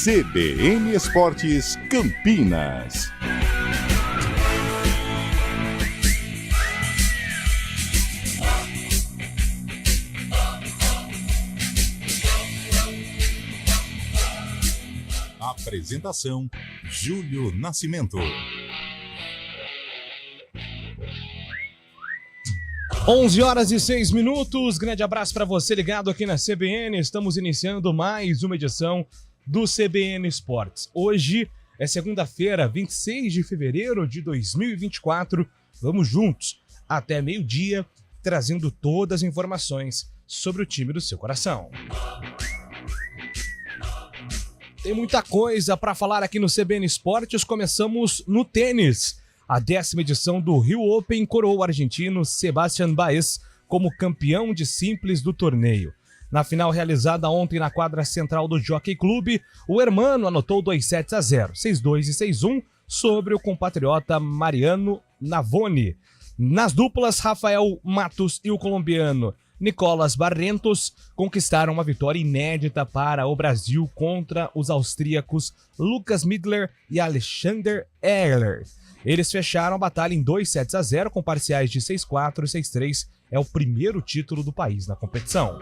CBN Esportes Campinas. Apresentação: Júlio Nascimento. 11h06. Grande abraço para você ligado aqui na CBN. Estamos iniciando mais uma edição do CBN Esportes. Hoje é segunda-feira, 26 de fevereiro de 2024. Vamos juntos até meio-dia, trazendo todas as informações sobre o time do seu coração. Tem muita coisa para falar aqui no CBN Esportes. Começamos no tênis. A 10ª edição do Rio Open coroou o argentino Sebastián Baez como campeão de simples do torneio. Na final realizada ontem na quadra central do Jockey Club, o hermano anotou 2-0, 6-2 e 6-1 sobre o compatriota Mariano Navone. Nas duplas, Rafael Matos e o colombiano Nicolas Barrientos conquistaram uma vitória inédita para o Brasil contra os austríacos Lucas Midler e Alexander Ehler. Eles fecharam a batalha em 2-0 com parciais de 6-4 e 6-3. É o primeiro título do país na competição.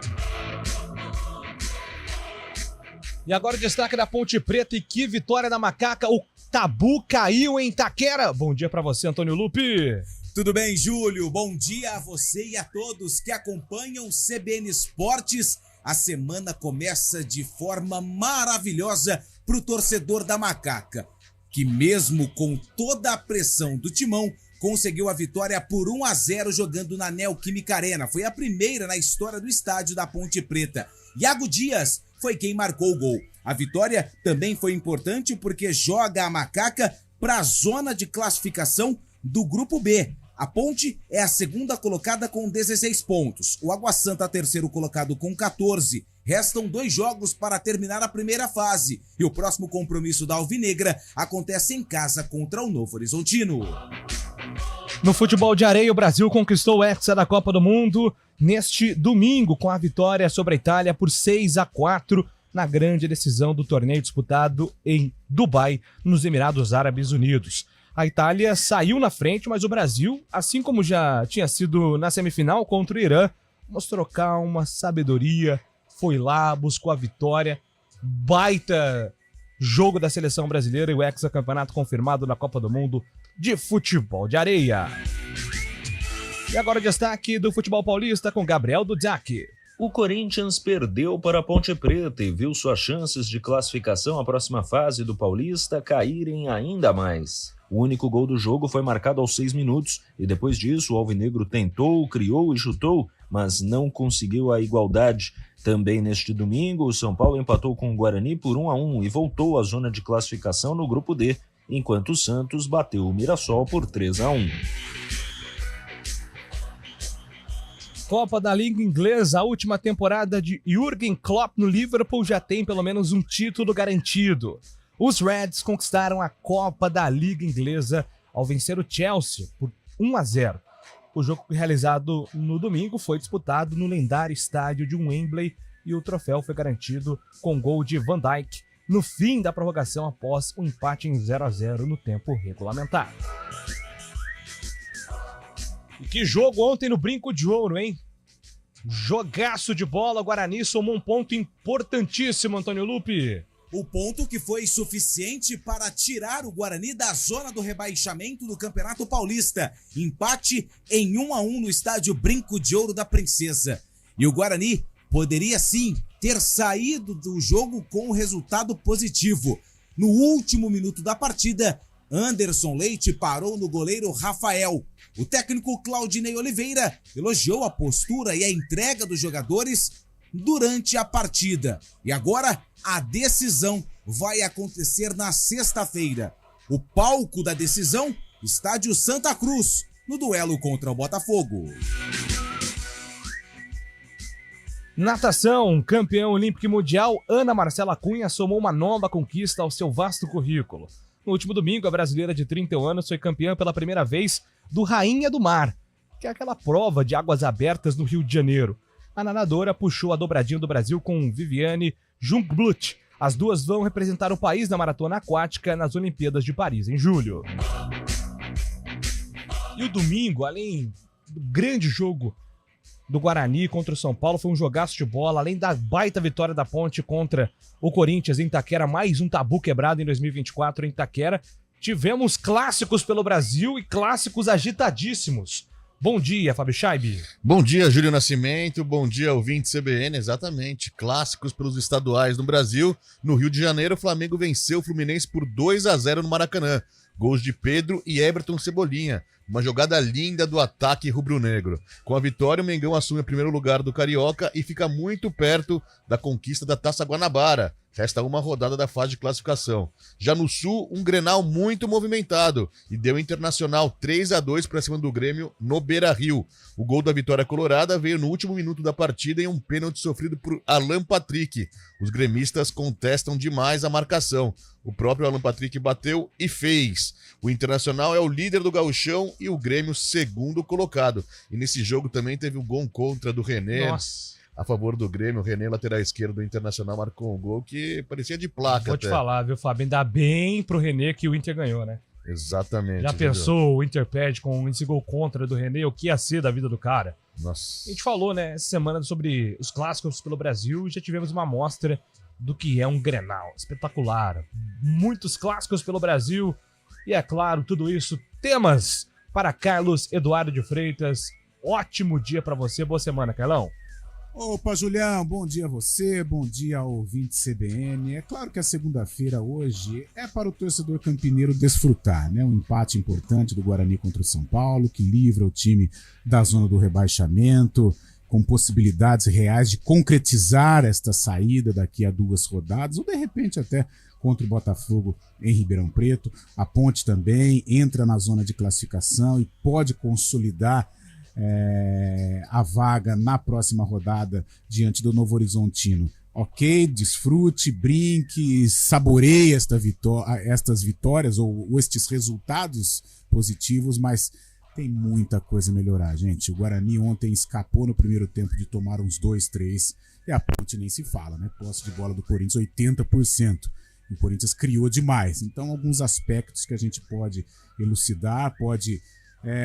E agora o destaque da Ponte Preta. E que vitória da Macaca. O tabu caiu em Itaquera. Bom dia para você, Antônio Lupi. Tudo bem, Júlio? Bom dia a você e a todos que acompanham o CBN Esportes. A semana começa de forma maravilhosa para o torcedor da Macaca, que mesmo com toda a pressão do timão, conseguiu a vitória por 1-0 jogando na Neoquímica Arena. Foi a primeira na história do estádio da Ponte Preta. Iago Dias foi quem marcou o gol. A vitória também foi importante porque joga a Macaca para a zona de classificação do Grupo B. A Ponte é a segunda colocada com 16 pontos. O Água Santa, terceiro colocado com 14. Restam 2 jogos para terminar a primeira fase. E o próximo compromisso da Alvinegra acontece em casa contra o Novo Horizontino. No futebol de areia, o Brasil conquistou o Hexa da Copa do Mundo neste domingo com a vitória sobre a Itália por 6-4 na grande decisão do torneio disputado em Dubai, nos Emirados Árabes Unidos. A Itália saiu na frente, mas o Brasil, assim como já tinha sido na semifinal contra o Irã, mostrou calma, sabedoria, foi lá, buscou a vitória. Baita jogo da seleção brasileira e o hexacampeonato confirmado na Copa do Mundo de futebol de areia. E agora o destaque do futebol paulista com Gabriel Dudziak. O Corinthians perdeu para a Ponte Preta e viu suas chances de classificação à próxima fase do Paulista caírem ainda mais. O único gol do jogo foi marcado aos 6 minutos e depois disso o alvinegro tentou, criou e chutou, mas não conseguiu a igualdade. Também neste domingo, o São Paulo empatou com o Guarani por 1-1 e voltou à zona de classificação no Grupo D, enquanto o Santos bateu o Mirassol por 3-1. Copa da Liga Inglesa, a última temporada de Jürgen Klopp no Liverpool já tem pelo menos um título garantido. Os Reds conquistaram a Copa da Liga Inglesa ao vencer o Chelsea por 1-0. O jogo realizado no domingo foi disputado no lendário estádio de Wembley e o troféu foi garantido com gol de Van Dijk no fim da prorrogação após um empate em 0-0 no tempo regulamentar. E que jogo ontem no Brinco de Ouro, hein? Jogaço de bola, o Guarani somou um ponto importantíssimo, Antônio Lupi. O ponto que foi suficiente para tirar o Guarani da zona do rebaixamento do Campeonato Paulista. Empate em 1-1 no estádio Brinco de Ouro da Princesa. E o Guarani poderia sim ter saído do jogo com um resultado positivo. No último minuto da partida, Anderson Leite parou no goleiro Rafael. O técnico Claudinei Oliveira elogiou a postura e a entrega dos jogadores durante a partida. E agora a decisão vai acontecer na sexta-feira. O palco da decisão, Estádio Santa Cruz, no duelo contra o Botafogo. Natação, campeã olímpica e mundial, Ana Marcela Cunha somou uma nova conquista ao seu vasto currículo. No último domingo, a brasileira de 31 anos foi campeã pela primeira vez do Rainha do Mar, que é aquela prova de águas abertas no Rio de Janeiro. A nadadora puxou a dobradinha do Brasil com Viviane Jungblut As duas vão representar o país na maratona aquática nas Olimpíadas de Paris, em julho. E o domingo, além do grande jogo do Guarani contra o São Paulo, foi um jogaço de bola, além da baita vitória da Ponte contra o Corinthians em Itaquera, mais um tabu quebrado em 2024 em Itaquera. Tivemos clássicos pelo Brasil e clássicos agitadíssimos. Bom dia, Fábio Scheibe. Bom dia, Júlio Nascimento. Bom dia, ouvinte CBN. Exatamente, clássicos pelos estaduais no Brasil. No Rio de Janeiro, o Flamengo venceu o Fluminense por 2-0 no Maracanã. Gols de Pedro e Everton Cebolinha. Uma jogada linda do ataque rubro-negro. Com a vitória, o Mengão assume o primeiro lugar do Carioca e fica muito perto da conquista da Taça Guanabara. Resta uma rodada da fase de classificação. Já no Sul, um Grenal muito movimentado e deu Internacional 3-2 para cima do Grêmio no Beira-Rio. O gol da vitória colorada veio no último minuto da partida em um pênalti sofrido por Alan Patrick. Os gremistas contestam demais a marcação. O próprio Alan Patrick bateu e fez. O Internacional é o líder do Gauchão e o Grêmio segundo colocado. E nesse jogo também teve um gol contra do René. Nossa. A favor do Grêmio, o René, lateral esquerdo do Internacional, marcou um gol que parecia de placa. Vou te falar, viu, Fábio? Ainda bem pro René que o Inter ganhou, né? Exatamente. Já pensou o Inter perde com esse gol contra do René? O que ia ser da vida do cara? Nossa. A gente falou, né, essa semana sobre os clássicos pelo Brasil e já tivemos uma amostra do que é um Grenal. Espetacular. Muitos clássicos pelo Brasil e, é claro, tudo isso, temas para Carlos Eduardo de Freitas. Ótimo dia para você. Boa semana, Carlão. Opa, Julião, bom dia a você, bom dia ao ouvinte CBN. É claro que a segunda-feira hoje é para o torcedor campineiro desfrutar, né? Um empate importante do Guarani contra o São Paulo, que livra o time da zona do rebaixamento, com possibilidades reais de concretizar esta saída daqui a 2 rodadas, ou de repente até contra o Botafogo em Ribeirão Preto. A Ponte também entra na zona de classificação e pode consolidar a vaga na próxima rodada diante do Novo Horizontino. Ok, desfrute, brinque, saboreie estas vitórias ou estes resultados positivos, mas tem muita coisa a melhorar, gente. O Guarani ontem escapou no primeiro tempo de tomar uns 2-3 e a Ponte nem se fala, né? Posse de bola do Corinthians 80%. O Corinthians criou demais. Então, alguns aspectos que a gente pode elucidar, pode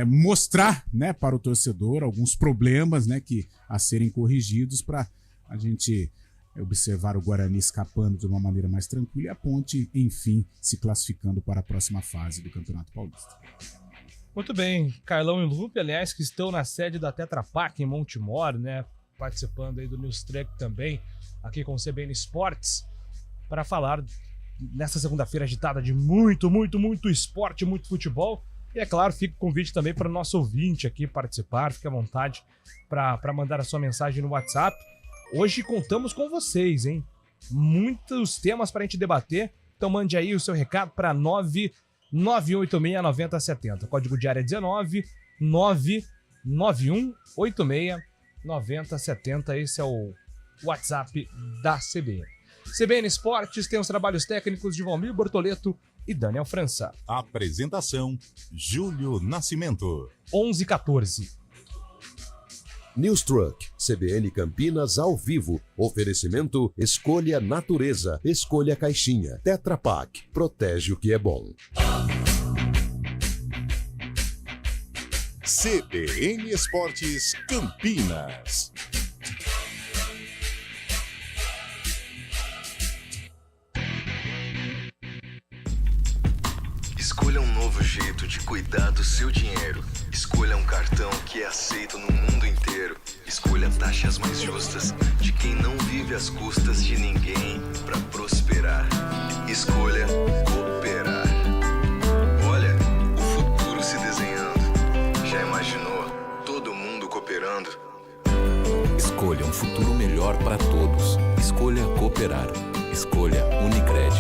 mostrar, né, para o torcedor alguns problemas, né, a serem corrigidos para a gente observar o Guarani escapando de uma maneira mais tranquila e a Ponte, enfim, se classificando para a próxima fase do Campeonato Paulista. Muito bem, Carlão e Lupe, aliás, que estão na sede da Tetra Pak em Montemor, né, participando aí do News Track também, aqui com o CBN Esportes, para falar nessa segunda-feira agitada de muito esporte, muito futebol. E é claro, fica o convite também para o nosso ouvinte aqui participar, fique à vontade para mandar a sua mensagem no WhatsApp. Hoje contamos com vocês, hein? Muitos temas para a gente debater, então mande aí o seu recado para 991869070. Código de área 19 991869070. Esse é o WhatsApp da CBN. CBN Esportes tem os trabalhos técnicos de Valmir Bortoleto e Daniel França. Apresentação: Júlio Nascimento. 11h14. News Truck, CBN Campinas ao vivo. Oferecimento: escolha natureza, escolha caixinha. Tetra Pak, protege o que é bom. CBN Esportes Campinas. Escolha um novo jeito de cuidar do seu dinheiro. Escolha um cartão que é aceito no mundo inteiro. Escolha taxas mais justas de quem não vive às custas de ninguém para prosperar. Escolha cooperar. Olha, o futuro se desenhando. Já imaginou todo mundo cooperando? Escolha um futuro melhor para todos. Escolha cooperar. Escolha Unicred.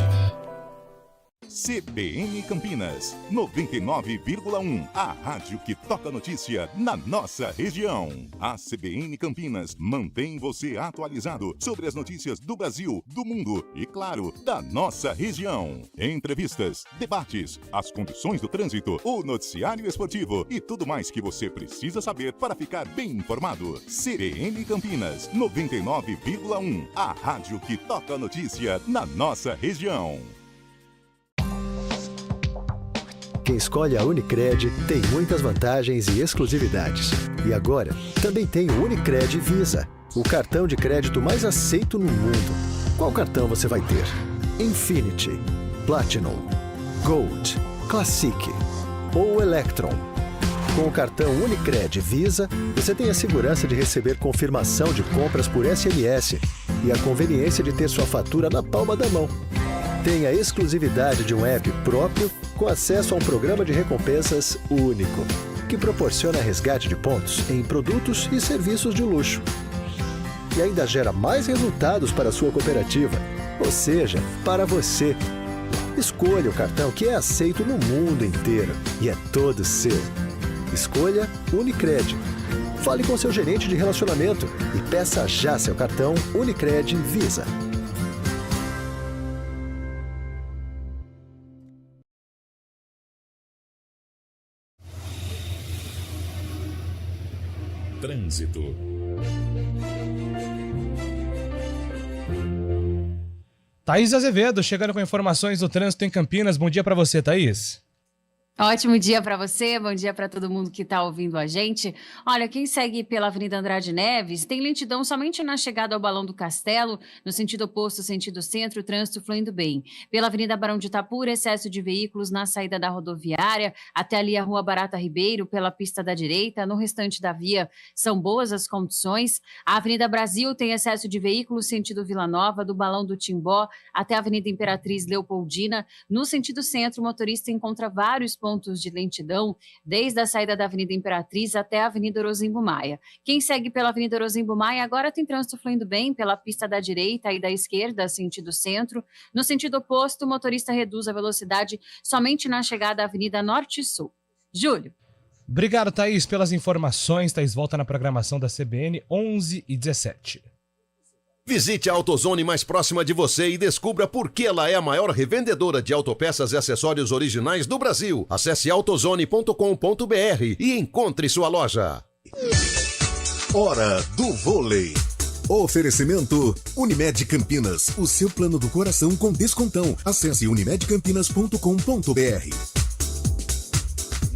CBN Campinas, 99,1. A rádio que toca notícia na nossa região. A CBN Campinas mantém você atualizado sobre as notícias do Brasil, do mundo e, claro, da nossa região. Entrevistas, debates, as condições do trânsito, o noticiário esportivo e tudo mais que você precisa saber para ficar bem informado. CBN Campinas, 99,1. A rádio que toca notícia na nossa região. Quem escolhe a Unicred tem muitas vantagens e exclusividades. E agora, também tem o Unicred Visa, o cartão de crédito mais aceito no mundo. Qual cartão você vai ter? Infinity, Platinum, Gold, Classic ou Electron? Com o cartão Unicred Visa, você tem a segurança de receber confirmação de compras por SMS e a conveniência de ter sua fatura na palma da mão. Tem a exclusividade de um app próprio com acesso a um programa de recompensas único, que proporciona resgate de pontos em produtos e serviços de luxo. E ainda gera mais resultados para a sua cooperativa, ou seja, para você. Escolha o cartão que é aceito no mundo inteiro e é todo seu. Escolha Unicred. Fale com seu gerente de relacionamento e peça já seu cartão Unicred Visa. Trânsito. Thaís Azevedo, chegando com informações do trânsito em Campinas. Bom dia para você, Thaís. Ótimo dia para você, bom dia para todo mundo que está ouvindo a gente. Olha, quem segue pela Avenida Andrade Neves tem lentidão somente na chegada ao Balão do Castelo, no sentido oposto, sentido centro, o trânsito fluindo bem. Pela Avenida Barão de Itapura, excesso de veículos na saída da rodoviária, até ali a Rua Barata Ribeiro, pela pista da direita. No restante da via são boas as condições. A Avenida Brasil tem excesso de veículos, sentido Vila Nova, do Balão do Timbó até a Avenida Imperatriz Leopoldina. No sentido centro, o motorista encontra vários pontos de lentidão, desde a saída da Avenida Imperatriz até a Avenida Orozimbo Maia. Quem segue pela Avenida Orozimbo Maia agora tem trânsito fluindo bem pela pista da direita e da esquerda, sentido centro. No sentido oposto, o motorista reduz a velocidade somente na chegada à Avenida Norte e Sul. Júlio. Obrigado, Thaís, pelas informações. Thaís volta na programação da CBN 11h17. Visite a AutoZone mais próxima de você e descubra por que ela é a maior revendedora de autopeças e acessórios originais do Brasil. Acesse autozone.com.br e encontre sua loja. Hora do vôlei. Oferecimento Unimed Campinas, o seu plano do coração com descontão. Acesse unimedcampinas.com.br.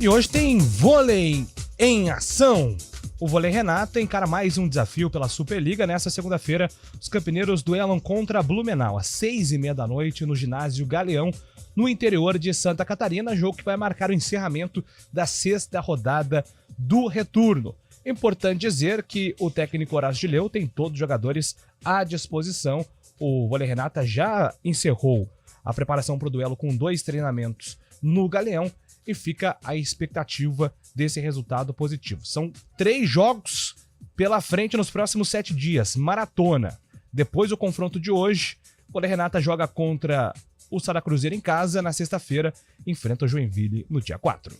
E hoje tem vôlei em ação. O Vôlei Renata encara mais um desafio pela Superliga. Nesta segunda-feira, os campineiros duelam contra Blumenau, às 6h30 da noite, no ginásio Galeão, no interior de Santa Catarina, jogo que vai marcar o encerramento da 6ª rodada do retorno. Importante dizer que o técnico Horácio Gileu tem todos os jogadores à disposição. O Vôlei Renata já encerrou a preparação para o duelo com 2 treinamentos no Galeão e fica a expectativa desse resultado positivo. São 3 jogos pela frente nos próximos 7 dias, maratona. Depois do confronto de hoje, o Vôlei Renata joga contra o Sada Cruzeiro em casa, na sexta-feira enfrenta o Joinville no dia 4.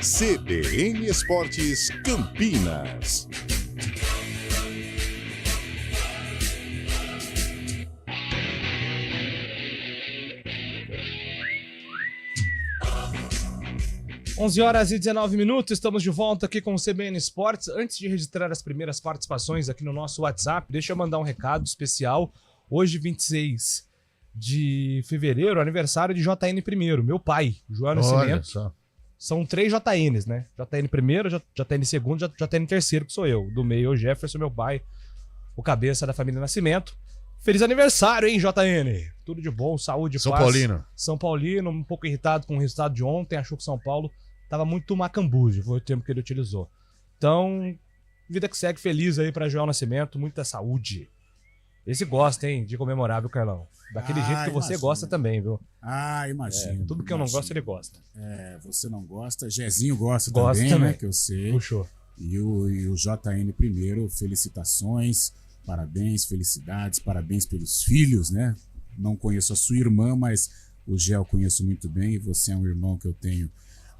CBN Esportes Campinas. Onze horas e 19 minutos, estamos de volta aqui com o CBN Esportes. Antes de registrar as primeiras participações aqui no nosso WhatsApp, deixa eu mandar um recado especial. Hoje, 26 de fevereiro, aniversário de JN primeiro, meu pai, João Nascimento. Só. São 3 JNs, né? JN primeiro, JN segundo, JN terceiro, que sou eu. Do meio, o Jefferson, meu pai, o cabeça da família Nascimento. Feliz aniversário, hein, JN? Tudo de bom, saúde, São paz. Paulino. São Paulino, um pouco irritado com o resultado de ontem, achou que São Paulo tava muito macambujo, foi o termo que ele utilizou. Então, vida que segue, feliz aí pra Joel Nascimento, muita saúde. Esse gosta, hein, de comemorar, viu, Carlão? Daquele jeito que você gosta também, viu? Imagino. Tudo que eu não gosto, ele gosta. Você não gosta. Jezinho gosta Gosto também, né? também. Que eu sei. Puxou. E o JN primeiro, felicitações, parabéns, felicidades, parabéns pelos filhos, né? Não conheço a sua irmã, mas o Gé eu conheço muito bem e você é um irmão que eu tenho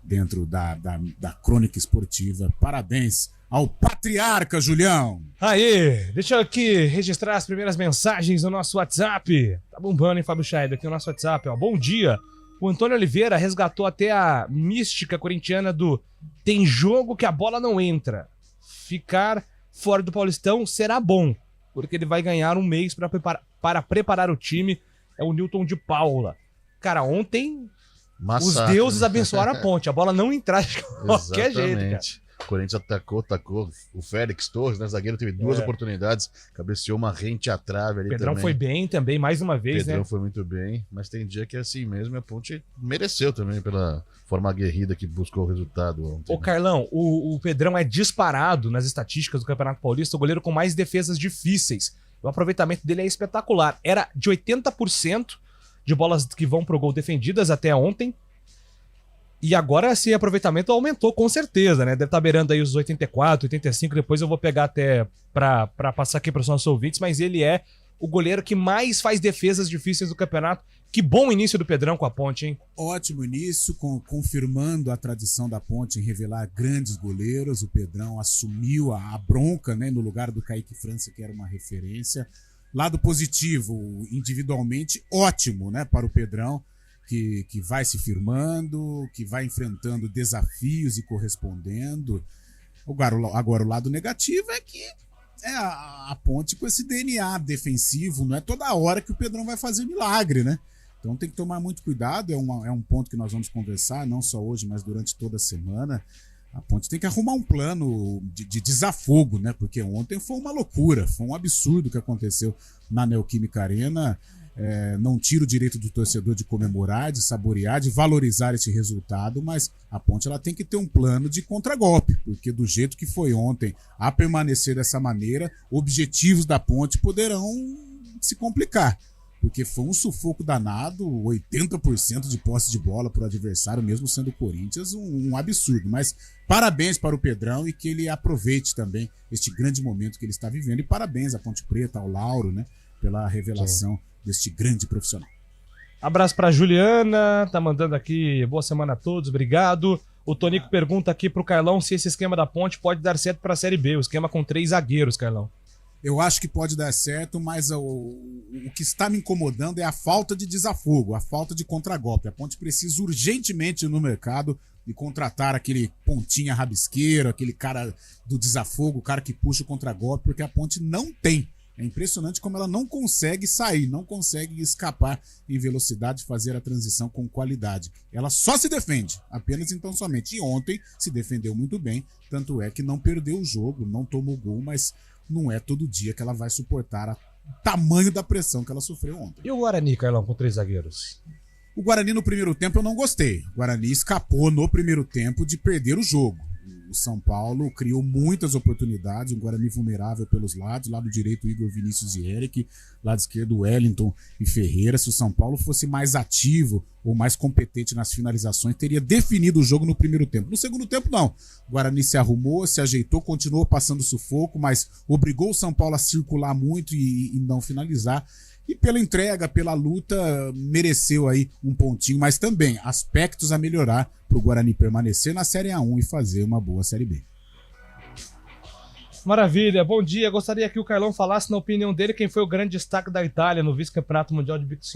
dentro da crônica esportiva. Parabéns ao patriarca, Julião! Aí, deixa eu aqui registrar as primeiras mensagens no nosso WhatsApp. Tá bombando, hein, Fábio Scheid, aqui no nosso WhatsApp, ó. Bom dia! O Antônio Oliveira resgatou até a mística corintiana do tem jogo que a bola não entra. Ficar fora do Paulistão será bom, porque ele vai ganhar um mês para preparar o time. É o Newton de Paula. Cara, ontem os deuses abençoaram a Ponte. A bola não entrar de qualquer jeito, cara. O Corinthians atacou. O Félix Torres, né? Zagueiro, teve duas oportunidades, cabeceou uma rente à trave ali. Pedrão também. foi bem também, mais uma vez, Pedrão né? foi muito bem, mas tem dia que é assim mesmo, e a Ponte mereceu também pela forma aguerrida que buscou o resultado ontem. Ô, Carlão, o Pedrão é disparado nas estatísticas do Campeonato Paulista, o goleiro com mais defesas difíceis. O aproveitamento dele é espetacular. Era de 80% de bolas que vão pro gol defendidas até ontem. E agora esse aproveitamento aumentou com certeza, né? Deve estar beirando aí os 84, 85, depois eu vou pegar até pra passar aqui para os nossos ouvintes, mas ele é o goleiro que mais faz defesas difíceis do campeonato. Que bom início do Pedrão com a Ponte, hein? Ótimo início, confirmando a tradição da Ponte em revelar grandes goleiros. O Pedrão assumiu a bronca, né, no lugar do Kaique França, que era uma referência. Lado positivo, individualmente, ótimo, né, para o Pedrão. Que vai se firmando, que vai enfrentando desafios e correspondendo. Agora, o lado negativo é que a Ponte com esse DNA defensivo, não é toda hora que o Pedrão vai fazer milagre, né? Então tem que tomar muito cuidado, é um ponto que nós vamos conversar, não só hoje, mas durante toda a semana. A Ponte tem que arrumar um plano de desafogo, né? Porque ontem foi uma loucura, foi um absurdo o que aconteceu na Neoquímica Arena. Não tira o direito do torcedor de comemorar, de saborear, de valorizar esse resultado, mas a Ponte ela tem que ter um plano de contragolpe, porque do jeito que foi ontem, a permanecer dessa maneira, objetivos da Ponte poderão se complicar, porque foi um sufoco danado, 80% de posse de bola para o adversário, mesmo sendo o Corinthians, um absurdo, mas parabéns para o Pedrão e que ele aproveite também este grande momento que ele está vivendo, e parabéns à Ponte Preta, ao Lauro, né, pela revelação deste grande profissional. Abraço pra Juliana, tá mandando aqui, boa semana a todos, obrigado. O Tonico pergunta aqui pro Carlão se esse esquema da Ponte pode dar certo pra Série B, o esquema com 3 zagueiros, Carlão. Eu acho que pode dar certo, mas o que está me incomodando é a falta de desafogo, a falta de contragolpe. A Ponte precisa urgentemente ir no mercado e contratar aquele pontinha rabisqueiro, aquele cara do desafogo, o cara que puxa o contragolpe, porque a Ponte não tem. É impressionante como ela não consegue sair, não consegue escapar em velocidade, fazer a transição com qualidade. Ela só se defende, apenas então somente. E ontem se defendeu muito bem, tanto é que não perdeu o jogo, não tomou gol, mas não é todo dia que ela vai suportar o tamanho da pressão que ela sofreu ontem. E o Guarani, Carlão, com 3 zagueiros? O Guarani no primeiro tempo eu não gostei. O Guarani escapou no primeiro tempo de perder o jogo. O São Paulo criou muitas oportunidades, um Guarani vulnerável pelos lados, lado direito Igor Vinícius e Eric, lado esquerdo Wellington e Ferreira. Se o São Paulo fosse mais ativo ou mais competente nas finalizações, teria definido o jogo no primeiro tempo. No segundo tempo não, o Guarani se arrumou, se ajeitou, continuou passando sufoco, mas obrigou o São Paulo a circular muito e não finalizar. E pela entrega, pela luta, mereceu aí um pontinho, mas também aspectos a melhorar para o Guarani permanecer na Série A1 e fazer uma boa Série B. Maravilha, bom dia. Gostaria que o Carlão falasse, na opinião dele, quem foi o grande destaque da Itália no vice-campeonato mundial de beach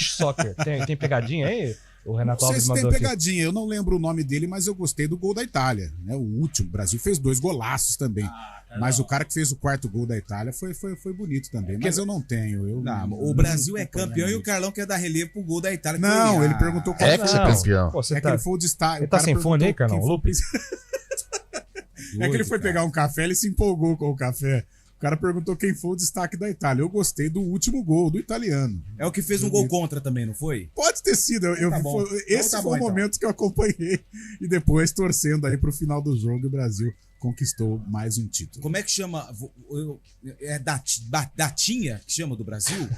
soccer. Tem pegadinha aí? O Renato Alves mandou tem aqui. pegadinha, eu não lembro o nome dele, mas eu gostei do gol da Itália, né? O último, o Brasil fez 2 golaços também, mas o cara que fez o 4º gol da Itália foi bonito também, mas eu não tenho. O Brasil é campeão e o Carlão quer dar relevo pro gol da Itália. Não, ele perguntou qual que você campeão. Pô, que ele foi o destaque. Ele tá sem fone aí, Carlão? É que ele foi pegar um café, ele se empolgou com o café. O cara perguntou quem foi o destaque da Itália. Eu gostei do último gol do italiano. É o que fez um gol contra também, não foi? Pode ter sido. Esse foi o momento que eu acompanhei. E depois torcendo aí pro final do jogo, o Brasil conquistou mais um título. Como é que chama? É Datinha que chama do Brasil?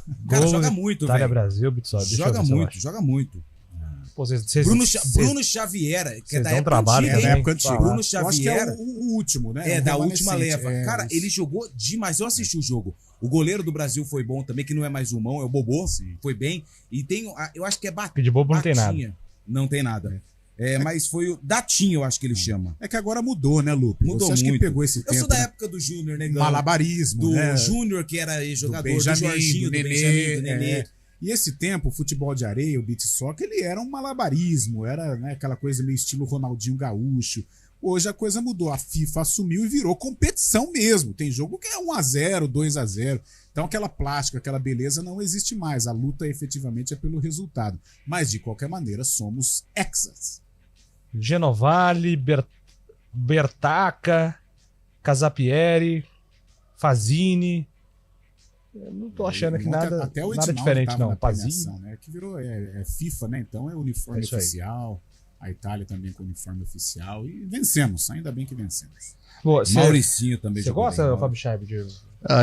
O cara joga muito, Itália, velho. Brasil, Bitsob. Joga muito. Pô, Bruno Xavier, que é da época trabalho, antiga, é da hein? época antiga. Bruno Eu Xavier. acho que é o último, né? É, da última leva. É, Cara, ele jogou demais. Eu assisti o jogo. O goleiro do Brasil foi bom também, que não é mais o Mão, é o Bobô. Sim. Foi bem. E tem, eu acho que é De bobo não tem nada. Não tem nada. Mas foi o Datinho, eu acho que ele chama. É que agora mudou, né, Lupe? Mudou Você acha muito. que pegou esse tempo? Eu sou da né? época do Júnior, né? Malabarismo, do né? Júnior, que era jogador, do Benjamin, Jorginho, do Nenê, Benjamin, do Nenê. E esse tempo, o futebol de areia, o beat soccer, ele era um malabarismo, era, né, aquela coisa meio estilo Ronaldinho Gaúcho. Hoje a coisa mudou, a FIFA assumiu e virou competição mesmo. Tem jogo que é 1-0, 2-0. Então aquela plástica, aquela beleza não existe mais. A luta efetivamente é pelo resultado. Mas de qualquer maneira somos hexas. Genovale, Bertaca, Casapieri, Fazini. Eu não tô achando aqui nada, até o nada Edinaldo diferente, tava não. na Fazini. premiação, né? Que virou FIFA, né? Então é uniforme isso aí. oficial. A Itália também com uniforme oficial. E vencemos, ainda bem que vencemos. Mauricinho também. Você gosta, Fábio Scheib?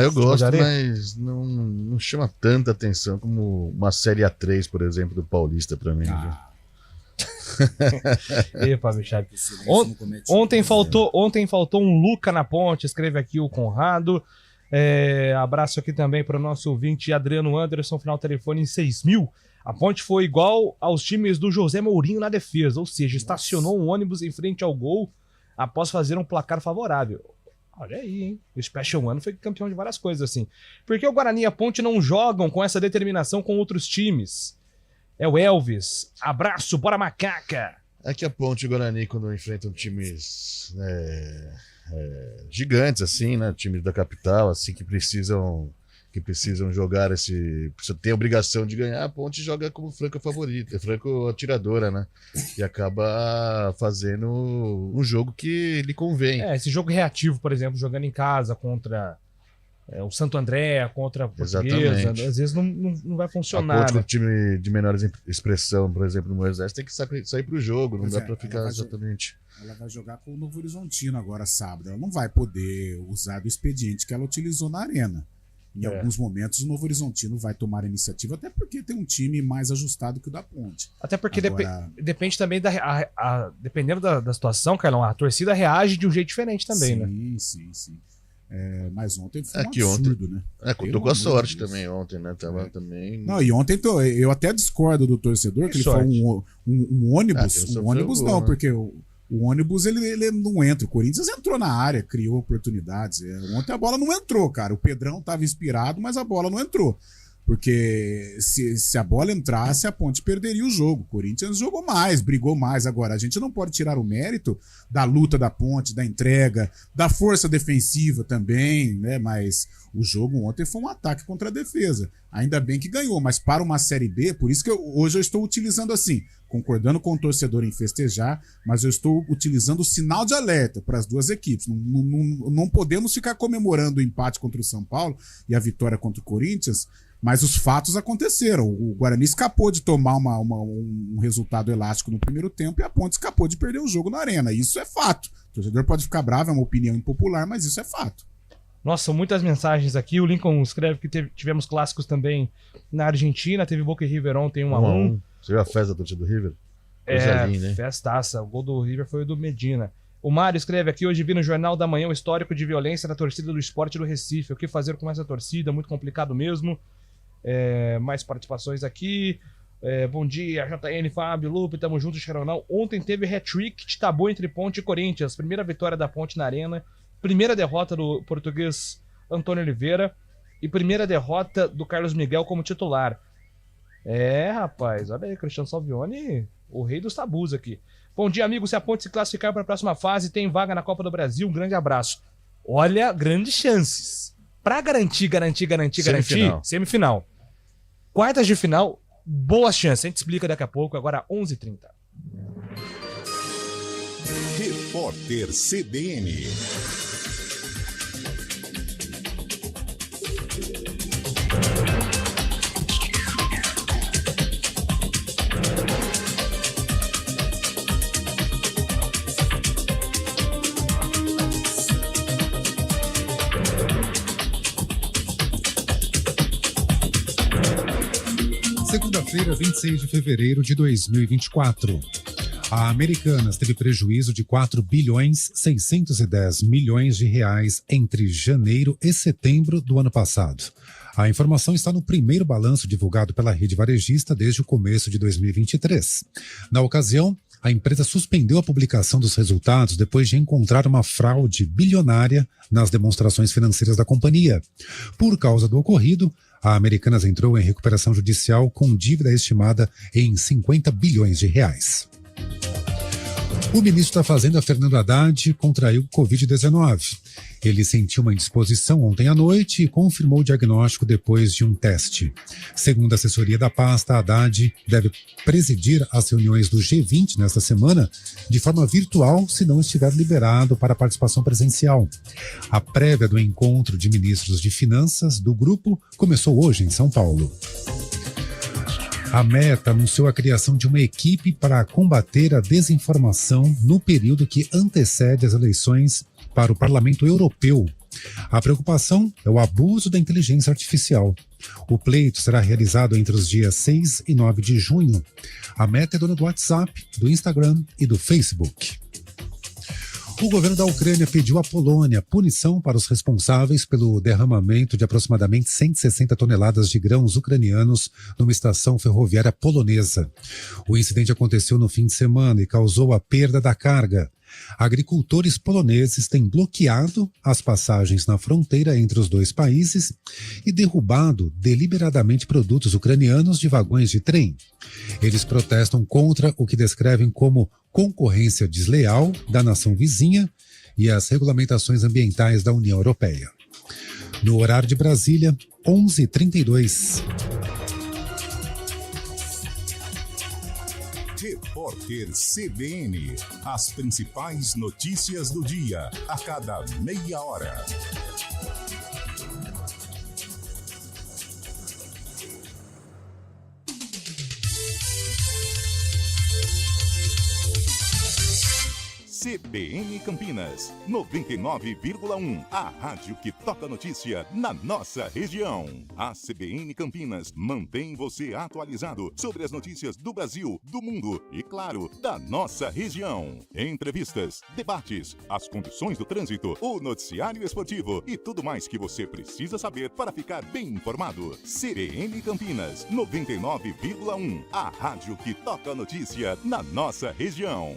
Eu gosto, mas não chama tanta atenção como uma Série A3, por exemplo, do Paulista pra mim. E Fábio Scheib. Ontem faltou um Luca na ponte, escreve aqui o Conrado. Abraço aqui também para o nosso ouvinte Adriano Anderson, final telefone em 6.000. A ponte foi igual aos times do José Mourinho na defesa, ou seja, estacionou um ônibus em frente ao gol após fazer um placar favorável. Olha aí, hein? O Special One foi campeão de várias coisas assim. Por que o Guarani e a Ponte não jogam com essa determinação com outros times? É o Elvis. Abraço, bora macaca! É que a Ponte e o Guarani, quando enfrentam times gigantes, assim, né? Times da capital, assim, que precisam jogar você tem a obrigação de ganhar, a Ponte joga como franca favorita, franco atiradora, né? E acaba fazendo um jogo que lhe convém. Esse jogo reativo, por exemplo, jogando em casa contra o Santo André, contra a Portuguesa, às vezes não vai funcionar. Contra o time de menor expressão, por exemplo, no Moisés, tem que sair pro jogo, não dá pra ficar exatamente... Ela vai jogar com o Novo Horizontino agora, sábado. Ela não vai poder usar do expediente que ela utilizou na Arena. Em alguns momentos, o Novo Horizontino vai tomar a iniciativa, até porque tem um time mais ajustado que o da Ponte. Até porque depende também dependendo da situação, Carlão, a torcida reage de um jeito diferente também, né? Sim. Mas ontem foi um absurdo, né? Contou com a sorte também ontem, né? Tava também... Não, e ontem eu até discordo do torcedor, que ele foi um ônibus. Um ônibus não, porque o ônibus ele não entra. O Corinthians entrou na área, criou oportunidades. Ontem a bola não entrou, cara. O Pedrão estava inspirado, mas a bola não entrou. Porque se a bola entrasse, a Ponte perderia o jogo. O Corinthians jogou mais, brigou mais. Agora, a gente não pode tirar o mérito da luta da Ponte, da entrega, da força defensiva também, né? Mas o jogo ontem foi um ataque contra a defesa. Ainda bem que ganhou, mas para uma Série B, por isso que hoje eu estou utilizando assim, concordando com o torcedor em festejar, mas eu estou utilizando o sinal de alerta para as duas equipes. Não podemos ficar comemorando o empate contra o São Paulo e a vitória contra o Corinthians, mas os fatos aconteceram. O Guarani escapou de tomar um resultado elástico no primeiro tempo e a Ponte escapou de perder o jogo na Arena. Isso é fato. O torcedor pode ficar bravo, é uma opinião impopular, mas isso é fato. Nossa, são muitas mensagens aqui. O Lincoln escreve que tivemos clássicos também na Argentina. Teve Boca e River ontem 1-1. Você viu a festa da torcida do River? Festaça. O gol do River foi o do Medina. O Mário escreve aqui: hoje vi no Jornal da Manhã o histórico de violência da torcida do Sport do Recife. O que fazer com essa torcida? Muito complicado mesmo. Mais participações aqui. Bom dia, JN, Fábio, Lupe, tamo junto, Xeronal. Ontem teve hat-trick de tabu entre Ponte e Corinthians. Primeira vitória da Ponte na Arena. Primeira derrota do português Antônio Oliveira. E primeira derrota do Carlos Miguel como titular. Rapaz, olha aí, Cristiano Salvioni, o rei dos tabus aqui. Bom dia, amigo. Se a Ponte se classificar para a próxima fase, tem vaga na Copa do Brasil. Um grande abraço. Olha, grandes chances. Para garantir semifinal. Quartas de final, boas chances. A gente explica daqui a pouco, agora 11h30. Repórter CBN. Segunda-feira, 26 de fevereiro de 2024. A Americanas teve prejuízo de 4 bilhões 610 milhões de reais entre janeiro e setembro do ano passado. A informação está no primeiro balanço divulgado pela rede varejista desde o começo de 2023. Na ocasião, a empresa suspendeu a publicação dos resultados depois de encontrar uma fraude bilionária nas demonstrações financeiras da companhia. Por causa do ocorrido, a Americanas entrou em recuperação judicial com dívida estimada em 50 bilhões de reais. O ministro da Fazenda, Fernando Haddad, contraiu Covid-19. Ele sentiu uma indisposição ontem à noite e confirmou o diagnóstico depois de um teste. Segundo a assessoria da pasta, Haddad deve presidir as reuniões do G20 nesta semana de forma virtual, se não estiver liberado para participação presencial. A prévia do encontro de ministros de finanças do grupo começou hoje em São Paulo. A Meta anunciou a criação de uma equipe para combater a desinformação no período que antecede as eleições para o Parlamento Europeu. A preocupação é o abuso da inteligência artificial. O pleito será realizado entre os dias 6 e 9 de junho. A Meta é dona do WhatsApp, do Instagram e do Facebook. O governo da Ucrânia pediu à Polônia punição para os responsáveis pelo derramamento de aproximadamente 160 toneladas de grãos ucranianos numa estação ferroviária polonesa. O incidente aconteceu no fim de semana e causou a perda da carga. Agricultores poloneses têm bloqueado as passagens na fronteira entre os dois países e derrubado deliberadamente produtos ucranianos de vagões de trem. Eles protestam contra o que descrevem como concorrência desleal da nação vizinha e as regulamentações ambientais da União Europeia. No horário de Brasília, 11h32. Repórter CBN. As principais notícias do dia, a cada meia hora. CBN Campinas, 99,1. A rádio que toca notícia na nossa região. A CBN Campinas mantém você atualizado sobre as notícias do Brasil, do mundo e, claro, da nossa região. Entrevistas, debates, as condições do trânsito, o noticiário esportivo e tudo mais que você precisa saber para ficar bem informado. CBN Campinas, 99,1. A rádio que toca notícia na nossa região.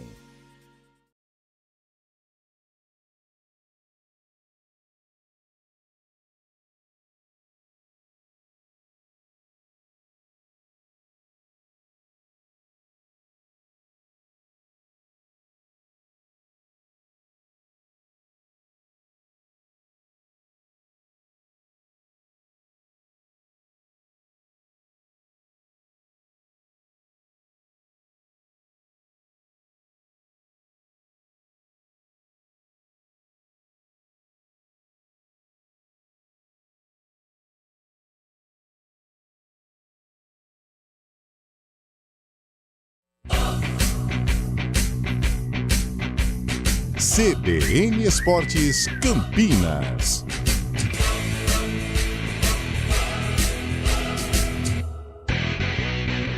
CBN Esportes Campinas.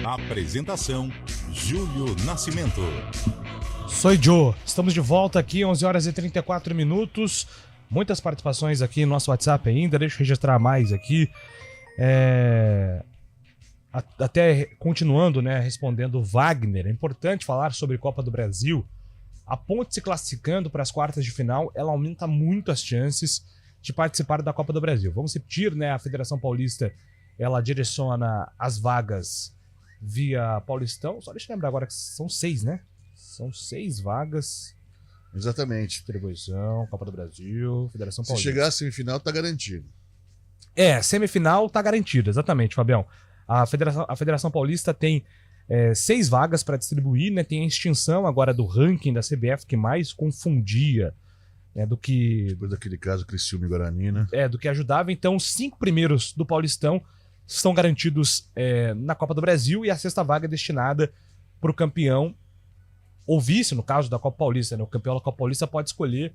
Apresentação: Júlio Nascimento. Sou Joe. Estamos de volta aqui, 11h34. Muitas participações aqui no nosso WhatsApp ainda. Deixa eu registrar mais aqui. Até continuando, né, respondendo o Wagner. É importante falar sobre Copa do Brasil. A Ponte se classificando para as quartas de final, ela aumenta muito as chances de participar da Copa do Brasil. Vamos repetir, né? A Federação Paulista, ela direciona as vagas via Paulistão. Só deixa eu lembrar agora que são 6, né? São 6 vagas. Exatamente. Distribuição, Copa do Brasil, Federação Paulista. Se chegar à semifinal, tá garantido. Semifinal tá garantido, exatamente, Fabião. A Federação Paulista tem 6 vagas para distribuir, né? Tem a extinção agora do ranking da CBF, que mais confundia, né, do que... Depois daquele caso, Criciúma e Guarani, né? Do que ajudava. Então, os 5 primeiros do Paulistão estão garantidos na Copa do Brasil e a 6ª vaga é destinada para o campeão ou vice, no caso da Copa Paulista, né? O campeão da Copa Paulista pode escolher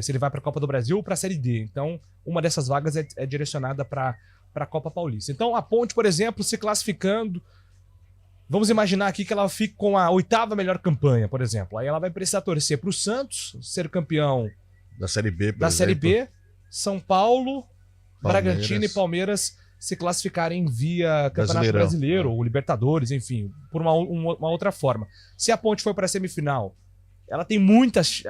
se ele vai para a Copa do Brasil ou para a Série D. Então, uma dessas vagas é direcionada para a Copa Paulista. Então, a Ponte, por exemplo, se classificando Vamos imaginar aqui que ela fique com a 8ª melhor campanha, por exemplo. Aí ela vai precisar torcer para o Santos ser campeão Da Série B, por da Série exemplo. B, São Paulo, Palmeiras. Bragantino e Palmeiras se classificarem via Campeonato Brasileirão, Brasileiro ou Libertadores, enfim, por uma outra forma. Se a Ponte for para a semifinal, ela tem muitas...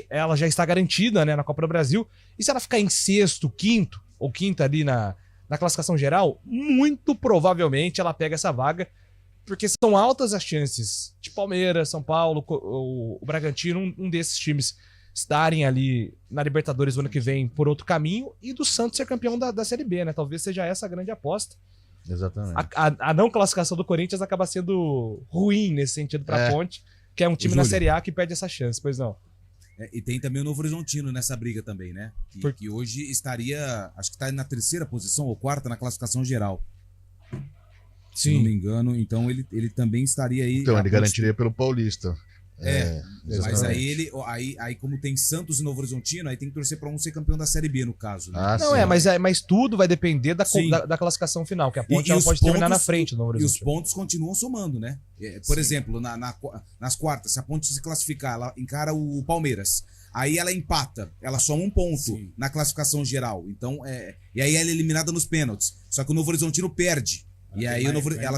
Ela já está garantida, né, na Copa do Brasil. E se ela ficar em sexto, quinto ou quinta ali na classificação geral, muito provavelmente ela pega essa vaga, porque são altas as chances de Palmeiras, São Paulo, o Bragantino, um desses times estarem ali na Libertadores no ano que vem por outro caminho, e do Santos ser campeão da Série B, né? Talvez seja essa a grande aposta. Exatamente. A não classificação do Corinthians acaba sendo ruim nesse sentido para a Ponte, que é um time na Série A que perde essa chance, pois não. E tem também o Novo Horizontino nessa briga também, né? Que hoje estaria, acho que está na 3ª posição ou 4ª na classificação geral. Se não me engano, então ele também estaria aí. Então, ele garantiria pelo Paulista. Mas aí como tem Santos e Novo Horizontino, aí tem que torcer para um ser campeão da Série B, no caso. Né? Mas tudo vai depender da classificação final, que a Ponte ela pode terminar na frente do Novo Horizontino. E os pontos continuam somando, né? Por exemplo, nas quartas, se a Ponte se classificar, ela encara o Palmeiras. Aí ela empata, ela soma um ponto na classificação geral. Então, e aí ela é eliminada nos pênaltis. Só que o Novo Horizontino perde. E aí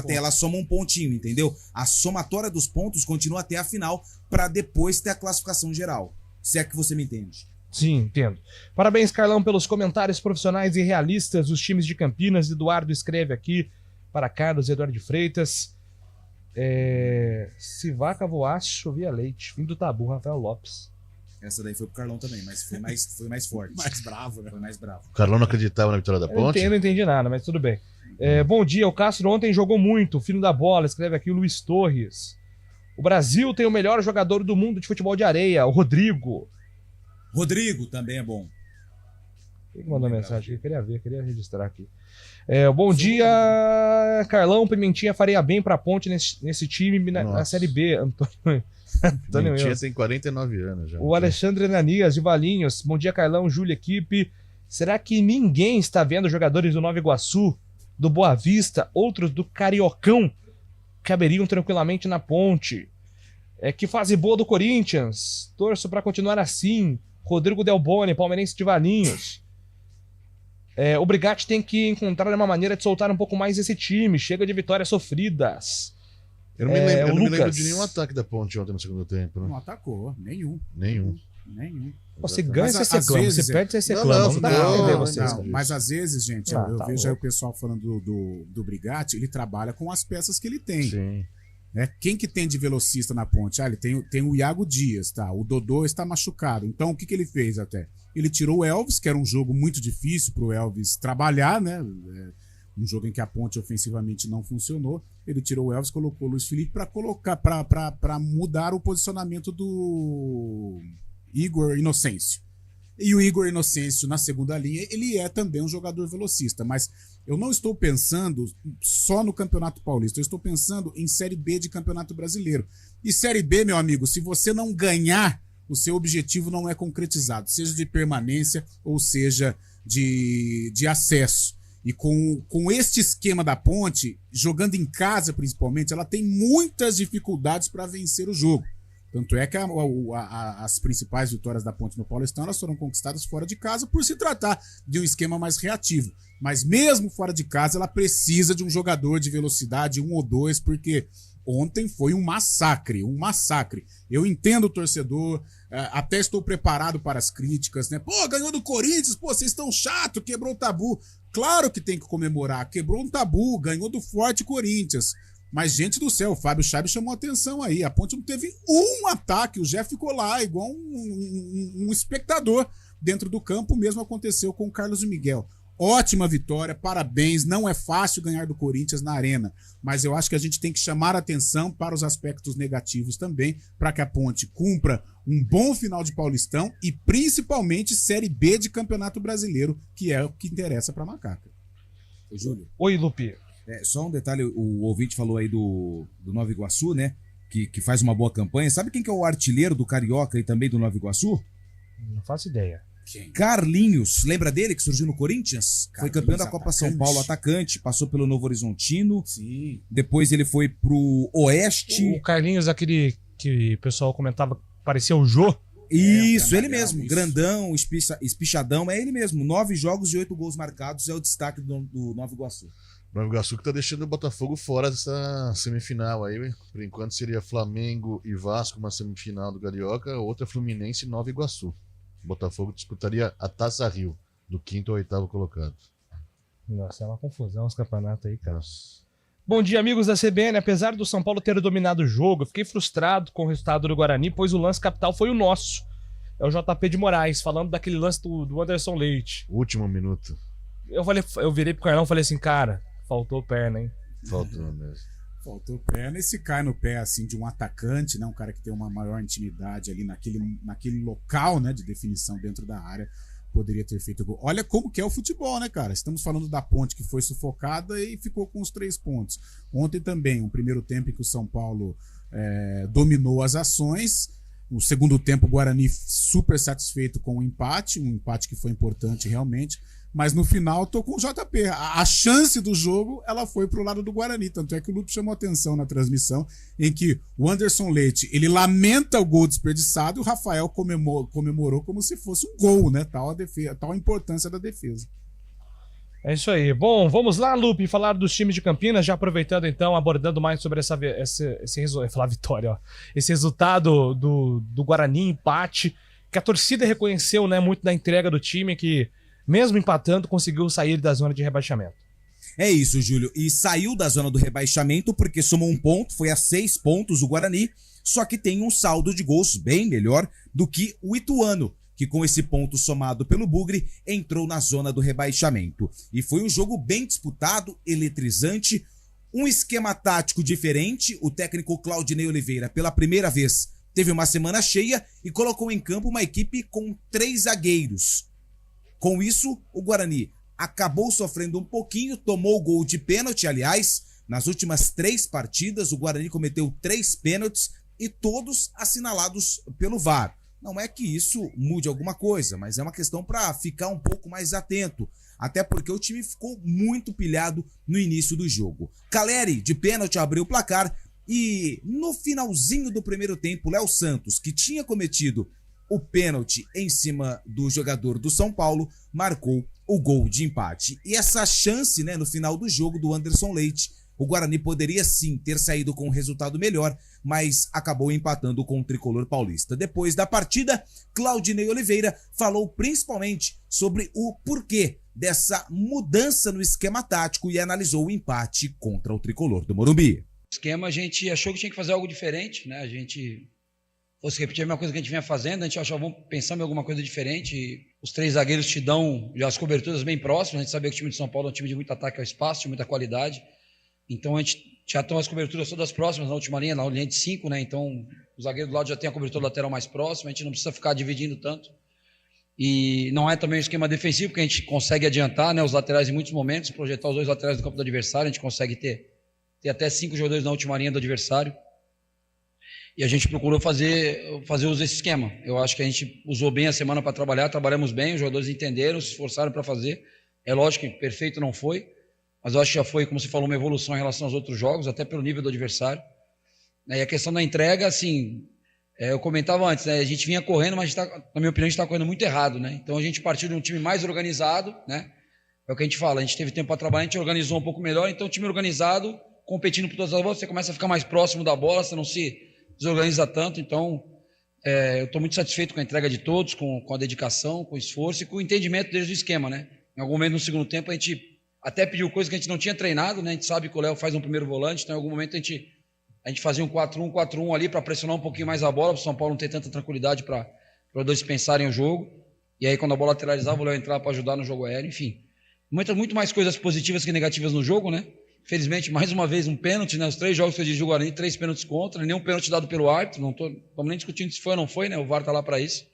ela soma um pontinho, entendeu? A somatória dos pontos continua até a final para depois ter a classificação geral. Se é que você me entende. Sim, entendo. Parabéns, Carlão, pelos comentários profissionais e realistas dos times de Campinas. Eduardo escreve aqui para Carlos Eduardo de Freitas. Se vaca voasse, chovia leite. Fim do tabu, Rafael Lopes. Essa daí foi pro Carlão também, mas foi mais forte. Mais bravo, né? Foi mais bravo. O Carlão não acreditava na vitória da Ponte? Eu não entendi nada, mas tudo bem. Bom dia, o Castro ontem jogou muito, filho da bola, escreve aqui o Luiz Torres. O Brasil tem o melhor jogador do mundo de futebol de areia, o Rodrigo. Rodrigo também é bom. Quem mandou mensagem aqui? Queria registrar aqui. Bom dia, Carlão. Pimentinha faria bem pra Ponte nesse time na Série B. Antônio Pimentinha tem 49 anos já. O Alexandre Ananias de Valinhos. Bom dia, Carlão, Júlia, equipe. Será que ninguém está vendo jogadores do Nova Iguaçu, do Boa Vista, outros do Cariocão, caberiam tranquilamente na Ponte? Que fase boa do Corinthians. Torço para continuar assim. Rodrigo Del Boni, palmeirense de Valinhos. O Brigatti tem que encontrar uma maneira de soltar um pouco mais esse time. Chega de vitórias sofridas. Eu não me lembro de nenhum ataque da Ponte ontem no segundo tempo. Né? Não atacou, nenhum. Você ganha, você reclama. Você perde, você reclama. Não dá pra entender vocês. Mas às vezes, gente, eu vejo aí o pessoal falando do Brigatti, ele trabalha com as peças que ele tem. Sim. Quem que tem de velocista na Ponte? Ele tem o Iago Dias, tá? O Dodô está machucado. Então, o que ele fez até? Ele tirou o Elvis, que era um jogo muito difícil pro Elvis trabalhar, né? Um jogo em que a Ponte ofensivamente não funcionou. Ele tirou o Elvis, colocou o Luiz Felipe para mudar o posicionamento do Igor Inocêncio. E o Igor Inocêncio, na segunda linha, ele é também um jogador velocista, mas eu não estou pensando só no Campeonato Paulista, eu estou pensando em Série B de Campeonato Brasileiro. E Série B, meu amigo, se você não ganhar, o seu objetivo não é concretizado, seja de permanência ou seja de acesso. E com este esquema da Ponte, jogando em casa principalmente, ela tem muitas dificuldades para vencer o jogo. Tanto é que as principais vitórias da Ponte no Paulistão elas foram conquistadas fora de casa por se tratar de um esquema mais reativo. Mas mesmo fora de casa, ela precisa de um jogador de velocidade, 1 ou 2, porque ontem foi um massacre, Eu entendo o torcedor, até estou preparado para as críticas, né? Pô, ganhou do Corinthians, pô, vocês estão chato, quebrou o tabu. Claro que tem que comemorar, quebrou um tabu, ganhou do forte Corinthians. Mas, gente do céu, o Fábio Chaib chamou atenção aí. A Ponte não teve um ataque. O Jeff ficou lá, igual um espectador dentro do campo. O mesmo aconteceu com o Carlos Miguel. Ótima vitória, parabéns. Não é fácil ganhar do Corinthians na Arena. Mas eu acho que a gente tem que chamar atenção para os aspectos negativos também, para que a Ponte cumpra um bom final de Paulistão e principalmente Série B de Campeonato Brasileiro, que é o que interessa para a Macaca. Ô, Júlio. Oi, Lupi. Só um detalhe, o ouvinte falou aí do Nova Iguaçu, né? Que faz uma boa campanha. Sabe quem que é o artilheiro do Carioca e também do Nova Iguaçu? Não faço ideia. Carlinhos, lembra dele que surgiu no Corinthians? Foi campeão da Copa São Paulo, atacante, passou pelo Novo Horizontino. Sim. Depois ele foi pro Oeste. O Carlinhos, aquele que o pessoal comentava, parecia o Jô. Isso, ele mesmo. Grandão, espichadão, é ele mesmo. 9 jogos e 8 gols marcados, é o destaque do Nova Iguaçu. Nova Iguaçu que tá deixando o Botafogo fora dessa semifinal aí. Por enquanto seria Flamengo e Vasco, uma semifinal do Carioca, outra Fluminense e Nova Iguaçu. O Botafogo disputaria a Taça Rio, do 5º ao 8º colocado. Nossa, é uma confusão os campeonatos aí, cara. Bom dia, amigos da CBN. Apesar do São Paulo ter dominado o jogo, eu fiquei frustrado com o resultado do Guarani, pois o lance capital foi o nosso. É o JP de Moraes, falando daquele lance do Anderson Leite. Último minuto. Eu virei pro Carlão e falei assim, cara, faltou perna, hein? Faltou mesmo. Faltou perna e se cai no pé assim de um atacante, né? Um cara que tem uma maior intimidade ali naquele local, né, de definição dentro da área, poderia ter feito gol. Olha como que é o futebol, né, cara? Estamos falando da Ponte que foi sufocada e ficou com os 3 pontos. Ontem também, um primeiro tempo em que o São Paulo dominou as ações. No segundo tempo, o Guarani super satisfeito com o empate, um empate que foi importante realmente. Mas no final, tô com o JP. A chance do jogo, ela foi pro lado do Guarani. Tanto é que o Lupe chamou atenção na transmissão, em que o Anderson Leite, ele lamenta o gol desperdiçado e o Rafael comemorou como se fosse um gol, né? Tal a importância da defesa. É isso aí. Bom, vamos lá, Lupe, falar dos times de Campinas, já aproveitando então, abordando mais sobre esse resultado do Guarani, empate, que a torcida reconheceu, né, muito da entrega do time, que mesmo empatando, conseguiu sair da zona de rebaixamento. É isso, Júlio. E saiu da zona do rebaixamento porque somou 1 ponto, foi a 6 pontos o Guarani, só que tem um saldo de gols bem melhor do que o Ituano, que com esse ponto somado pelo Bugre, entrou na zona do rebaixamento. E foi um jogo bem disputado, eletrizante, um esquema tático diferente. O técnico Claudinei Oliveira, pela primeira vez, teve uma semana cheia e colocou em campo uma equipe com 3 zagueiros. Com isso, o Guarani acabou sofrendo um pouquinho, tomou o gol de pênalti, aliás, nas últimas 3 partidas, o Guarani cometeu 3 pênaltis e todos assinalados pelo VAR. Não é que isso mude alguma coisa, mas é uma questão para ficar um pouco mais atento, até porque o time ficou muito pilhado no início do jogo. Caleri, de pênalti, abriu o placar e no finalzinho do primeiro tempo, Léo Santos, que tinha cometido o pênalti em cima do jogador do São Paulo, marcou o gol de empate. E essa chance, né, no final do jogo do Anderson Leite, o Guarani poderia sim ter saído com um resultado melhor, mas acabou empatando com o tricolor paulista. Depois da partida, Claudinei Oliveira falou principalmente sobre o porquê dessa mudança no esquema tático e analisou o empate contra o tricolor do Morumbi. O esquema, a gente achou que tinha que fazer algo diferente, né? A gente fosse repetir a mesma coisa que a gente vinha fazendo, a gente achou, vamos pensar em alguma coisa diferente. E os 3 zagueiros te dão já as coberturas bem próximas, a gente sabia que o time de São Paulo é um time de muito ataque ao espaço, de muita qualidade, então a gente já tem as coberturas todas próximas na última linha, na linha de 5, né? Então o zagueiro do lado já tem a cobertura lateral mais próxima, a gente não precisa ficar dividindo tanto. E não é também um esquema defensivo, porque a gente consegue adiantar, né, os laterais em muitos momentos, projetar os 2 laterais do campo do adversário, a gente consegue ter até 5 jogadores na última linha do adversário. E a gente procurou fazer uso desse esquema. Eu acho que a gente usou bem a semana para trabalhar, trabalhamos bem, os jogadores entenderam, se esforçaram para fazer. É lógico que perfeito não foi, mas eu acho que já foi, como você falou, uma evolução em relação aos outros jogos, até pelo nível do adversário. E a questão da entrega, assim, eu comentava antes, né, a gente vinha correndo, mas na minha opinião a gente está correndo muito errado, né? Então a gente partiu de um time mais organizado, né? É o que a gente fala, a gente teve tempo para trabalhar, a gente organizou um pouco melhor, então o time organizado, competindo por todas as bolas, você começa a ficar mais próximo da bola, você não se desorganiza tanto. Então eu estou muito satisfeito com a entrega de todos, com a dedicação, com o esforço e com o entendimento deles do esquema, né? Em algum momento no segundo tempo a gente até pediu coisa que a gente não tinha treinado, né? A gente sabe que o Léo faz um primeiro volante, então em algum momento a gente fazia um 4-1 ali para pressionar um pouquinho mais a bola, para o São Paulo não ter tanta tranquilidade para os jogadores pensarem o jogo. E aí quando a bola lateralizava, o Léo entrava para ajudar no jogo aéreo, enfim. Muito mais coisas positivas que negativas no jogo, né? Felizmente, mais uma vez, um pênalti, né? Os 3 jogos que eu dirijo o Guarani, 3 pênaltis contra, nenhum pênalti dado pelo árbitro, não estamos nem discutindo se foi ou não foi, né? O VAR está lá para isso.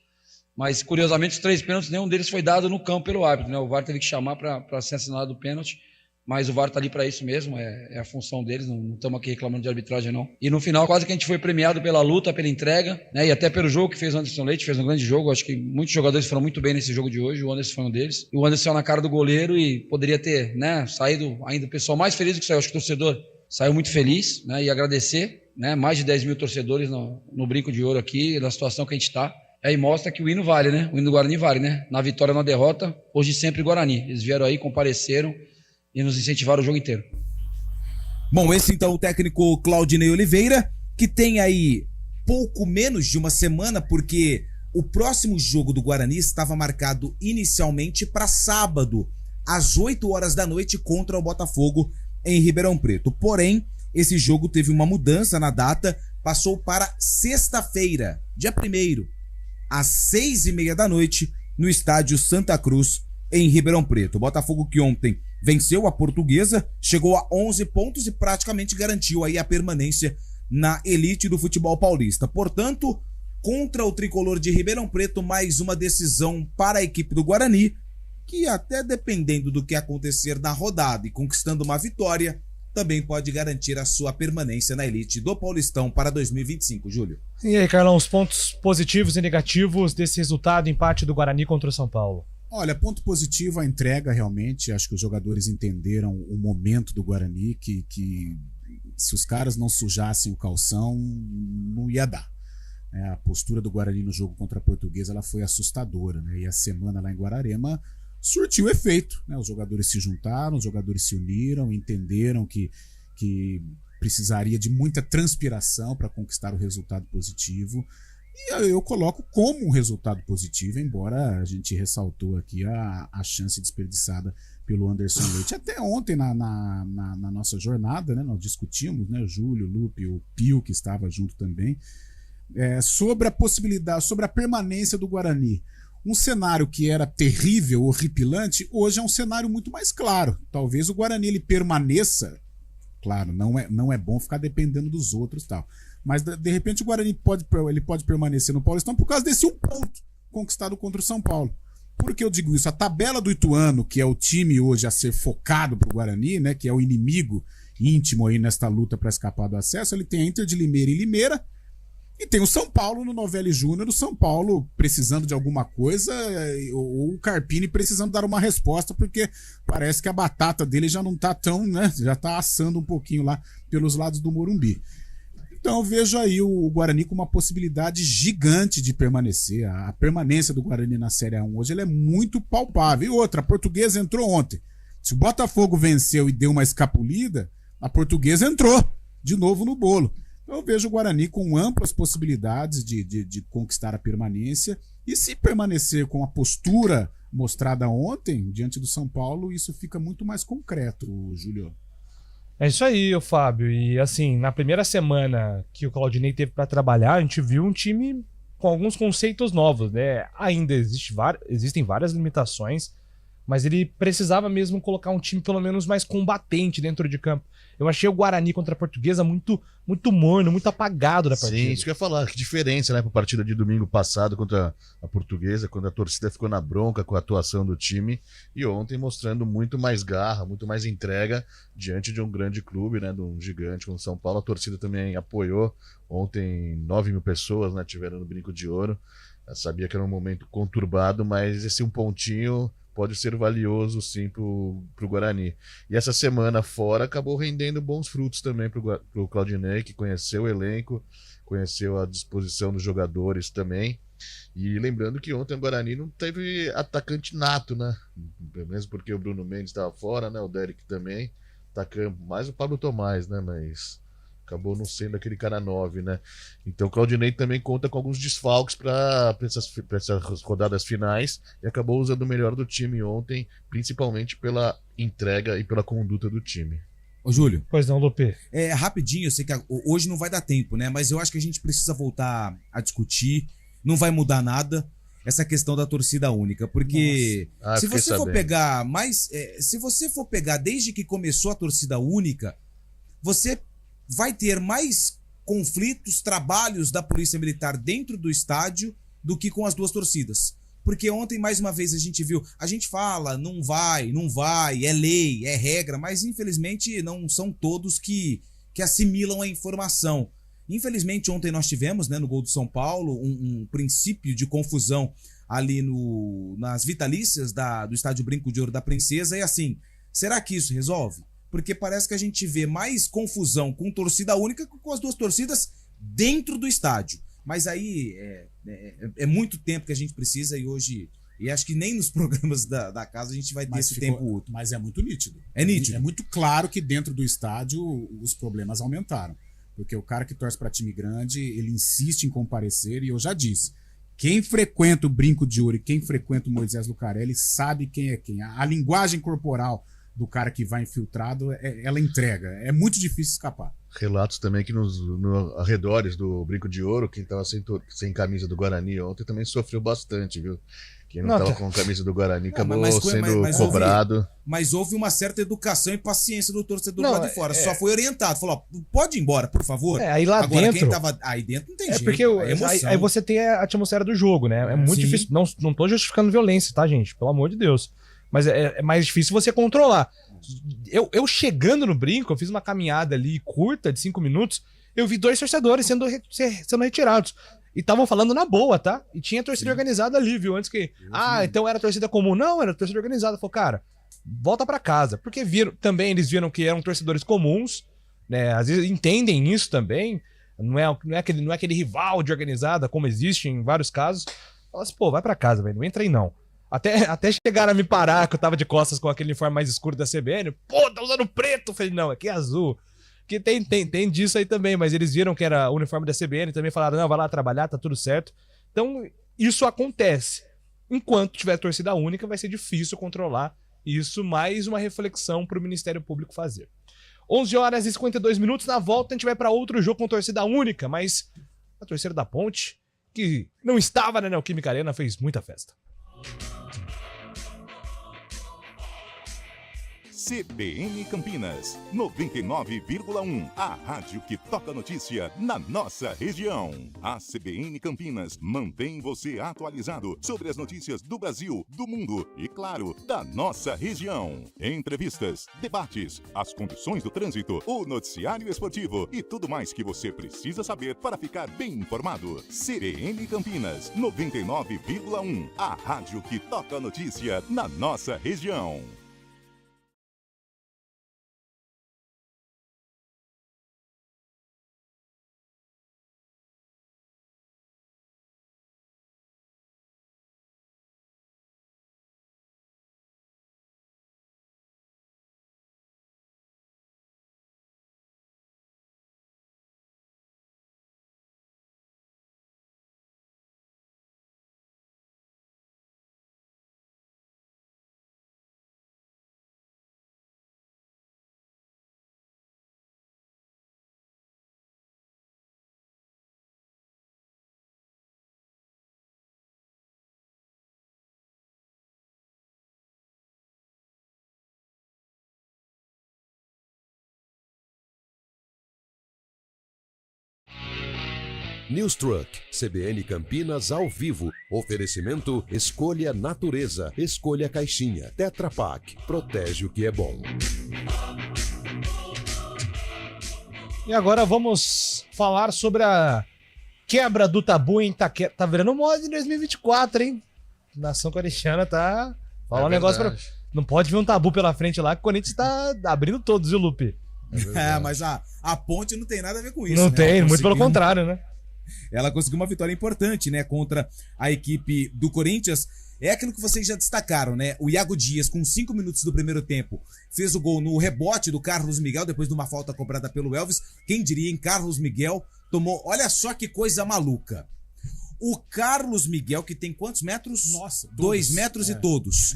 Mas, curiosamente, os 3 pênaltis, nenhum deles foi dado no campo pelo árbitro, né? O VAR teve que chamar para ser assinalado o pênalti. mas o VAR tá ali para isso mesmo, é a função deles, não estamos aqui reclamando de arbitragem não. E no final quase que a gente foi premiado pela luta, pela entrega, né, e até pelo jogo que fez o Anderson Leite, fez um grande jogo, acho que muitos jogadores foram muito bem nesse jogo de hoje, o Anderson foi um deles, e o Anderson na cara do goleiro e poderia ter, né, saído ainda o pessoal mais feliz do que saiu, acho que o torcedor saiu muito feliz, né, e agradecer, né, mais de 10 mil torcedores no Brinco de Ouro aqui, da situação que a gente tá. Aí mostra que o hino vale, né? O hino do Guarani vale, né? Na vitória, na derrota, hoje sempre Guarani. Eles vieram aí, compareceram e nos incentivaram o jogo inteiro. Bom, esse então o técnico Claudinei Oliveira, que tem aí pouco menos de uma semana, porque o próximo jogo do Guarani estava marcado inicialmente para sábado, às 8 horas da noite, contra o Botafogo em Ribeirão Preto. Porém, esse jogo teve uma mudança na data, passou para sexta-feira, dia 1º, às 6h30 da noite, no estádio Santa Cruz, em Ribeirão Preto. O Botafogo, que ontem venceu a Portuguesa, chegou a 11 pontos e praticamente garantiu aí a permanência na elite do futebol paulista. Portanto, contra o tricolor de Ribeirão Preto, mais uma decisão para a equipe do Guarani, que até dependendo do que acontecer na rodada e conquistando uma vitória, também pode garantir a sua permanência na elite do Paulistão para 2025, Júlio. E aí, Carlão, os pontos positivos e negativos desse resultado, empate do Guarani contra o São Paulo? Olha, ponto positivo, a entrega realmente, acho que os jogadores entenderam o momento do Guarani, que se os caras não sujassem o calção, não ia dar. A postura do Guarani no jogo contra a Portuguesa, ela foi assustadora, né? E a semana lá em Guararema surtiu efeito, né? Os jogadores se juntaram, os jogadores se uniram, entenderam que precisaria de muita transpiração para conquistar o resultado positivo. E eu coloco como um resultado positivo, embora a gente ressaltou aqui a chance desperdiçada pelo Anderson Leite. Até ontem na nossa jornada, né, nós discutimos, né, o Júlio, o Lupe, o Pio, que estava junto também, sobre a possibilidade, sobre a permanência do Guarani. Um cenário que era terrível, horripilante, hoje é um cenário muito mais claro. Talvez o Guarani ele permaneça, claro, não é bom ficar dependendo dos outros e tal, mas de repente o Guarani pode permanecer no Paulistão por causa desse 1 ponto conquistado contra o São Paulo. Por que eu digo isso? A tabela do Ituano, que é o time hoje a ser focado para o Guarani, né, que é o inimigo íntimo aí nesta luta para escapar do acesso, ele tem a Inter de Limeira e Limeira, e tem o São Paulo no Novelli Júnior, o São Paulo precisando de alguma coisa, ou o Carpini precisando dar uma resposta, porque parece que a batata dele já não tá tão, né, já tá assando um pouquinho lá pelos lados do Morumbi. Então eu vejo aí o Guarani com uma possibilidade gigante de permanecer. A permanência do Guarani na Série A1 hoje ela é muito palpável. E outra, a Portuguesa entrou ontem. Se o Botafogo venceu e deu uma escapulida, a Portuguesa entrou de novo no bolo. Eu vejo o Guarani com amplas possibilidades de conquistar a permanência, e se permanecer com a postura mostrada ontem diante do São Paulo, isso fica muito mais concreto, Júlio. É isso aí, Fábio. E assim, na primeira semana que o Claudinei teve para trabalhar, a gente viu um time com alguns conceitos novos, né? Ainda existem várias limitações, mas ele precisava mesmo colocar um time pelo menos mais combatente dentro de campo. Eu achei o Guarani contra a Portuguesa muito morno, muito apagado da partida. Sim, isso que eu ia falar. Que diferença, né, para a partida de domingo passado contra a Portuguesa, quando a torcida ficou na bronca com a atuação do time, e ontem mostrando muito mais garra, muito mais entrega diante de um grande clube, né, de um gigante como o São Paulo. A torcida também apoiou. Ontem 9 mil pessoas, né, tiveram no Brinco de Ouro. Eu sabia que era um momento conturbado, mas esse 1 pontinho pode ser valioso sim pro Guarani. E essa semana fora acabou rendendo bons frutos também pro Claudinei, que conheceu o elenco, conheceu a disposição dos jogadores também. E lembrando que ontem o Guarani não teve atacante nato, né? Mesmo porque o Bruno Mendes estava fora, né? O Derek também. Atacando mais o Pablo Tomás, né? Mas acabou não sendo aquele cara 9, né? Então o Claudinei também conta com alguns desfalques para essas rodadas finais, e acabou usando o melhor do time ontem, principalmente pela entrega e pela conduta do time. Ô, Júlio. Pois não, Lopê. Rapidinho, eu sei que hoje não vai dar tempo, né? Mas eu acho que a gente precisa voltar a discutir. Não vai mudar nada essa questão da torcida única, porque se você for pegar se você for pegar desde que começou a torcida única, você vai ter mais conflitos, trabalhos da Polícia Militar dentro do estádio do que com as duas torcidas. Porque ontem, mais uma vez, a gente viu, a gente fala, não vai, é lei, é regra, mas infelizmente não são todos que assimilam a informação. Infelizmente, ontem nós tivemos, né, no gol do São Paulo, um princípio de confusão ali nas vitalícias do Estádio Brinco de Ouro da Princesa, e assim, será que isso resolve? Porque parece que a gente vê mais confusão com torcida única que com as duas torcidas dentro do estádio. Mas aí é muito tempo que a gente precisa e hoje... E acho que nem nos programas da casa a gente vai ter esse tempo útil. Mas é muito nítido. É nítido. É muito claro que dentro do estádio os problemas aumentaram. Porque o cara que torce para time grande, ele insiste em comparecer, e eu já disse, quem frequenta o Brinco de Ouro e quem frequenta o Moisés Lucarelli sabe quem é quem. A linguagem corporal do cara que vai infiltrado, ela entrega. É muito difícil escapar. Relatos também que nos arredores do Brinco de Ouro, quem estava sem camisa do Guarani ontem também sofreu bastante, viu? Quem não estava com camisa do Guarani acabou sendo cobrado. Mas houve uma certa educação e paciência do torcedor lá de fora. Só foi orientado. Falou, ó, pode ir embora, por favor. Aí lá agora, dentro... quem tava aí dentro não tem jeito. Porque aí você tem a atmosfera do jogo, né? É muito difícil. Não tô justificando violência, tá, gente? Pelo amor de Deus. Mas é mais difícil você controlar. Eu chegando no Brinco, eu fiz uma caminhada ali curta, de 5 minutos, eu vi 2 torcedores sendo retirados. E estavam falando na boa, tá? E tinha torcida organizada ali, viu? Antes que... então era torcida comum. Não, era torcida organizada. Falou, cara, volta pra casa. Porque eles viram que eram torcedores comuns, né? Às vezes entendem isso também. Não é aquele rival de organizada, como existe em vários casos. Fala assim, pô, vai pra casa, velho. Não entra aí, não. Até chegaram a me parar, que eu tava de costas com aquele uniforme mais escuro da CBN. Pô, tá usando preto. Eu falei, não, aqui é azul. Que tem disso aí também, mas eles viram que era o uniforme da CBN, também falaram, não, vai lá trabalhar, tá tudo certo. Então, isso acontece. Enquanto tiver torcida única, vai ser difícil controlar isso, mais uma reflexão para o Ministério Público fazer. 11h52, na volta a gente vai para outro jogo com torcida única, mas a torcida da Ponte, que não estava na Neoquímica Arena, fez muita festa. CBN Campinas, 99,1. A rádio que toca notícia na nossa região. A CBN Campinas mantém você atualizado sobre as notícias do Brasil, do mundo e, claro, da nossa região. Entrevistas, debates, as condições do trânsito, o noticiário esportivo e tudo mais que você precisa saber para ficar bem informado. CBN Campinas, 99,1. A rádio que toca notícia na nossa região. News Truck, CBN Campinas ao vivo. Oferecimento Escolha Natureza, Escolha Caixinha, Tetra Pak, protege o que é bom. E agora vamos falar sobre a quebra do tabu em Itaquera. Tá virando moda em 2024, hein? Nação corintiana tá... Fala um negócio pra... Não pode vir um tabu pela frente lá, que o Corinthians tá abrindo todos, viu, Lupe? Mas a Ponte não tem nada a ver com isso. Não tem, muito pelo contrário, né? Ela conseguiu uma vitória importante, né, contra a equipe do Corinthians. É aquilo que vocês já destacaram, né? O Iago Dias, com 5 minutos do primeiro tempo, fez o gol no rebote do Carlos Miguel, depois de uma falta cobrada pelo Elvis. Quem diria, hein? Carlos Miguel tomou... Olha só que coisa maluca. O Carlos Miguel, que tem quantos metros? Nossa, 2 metros e todos.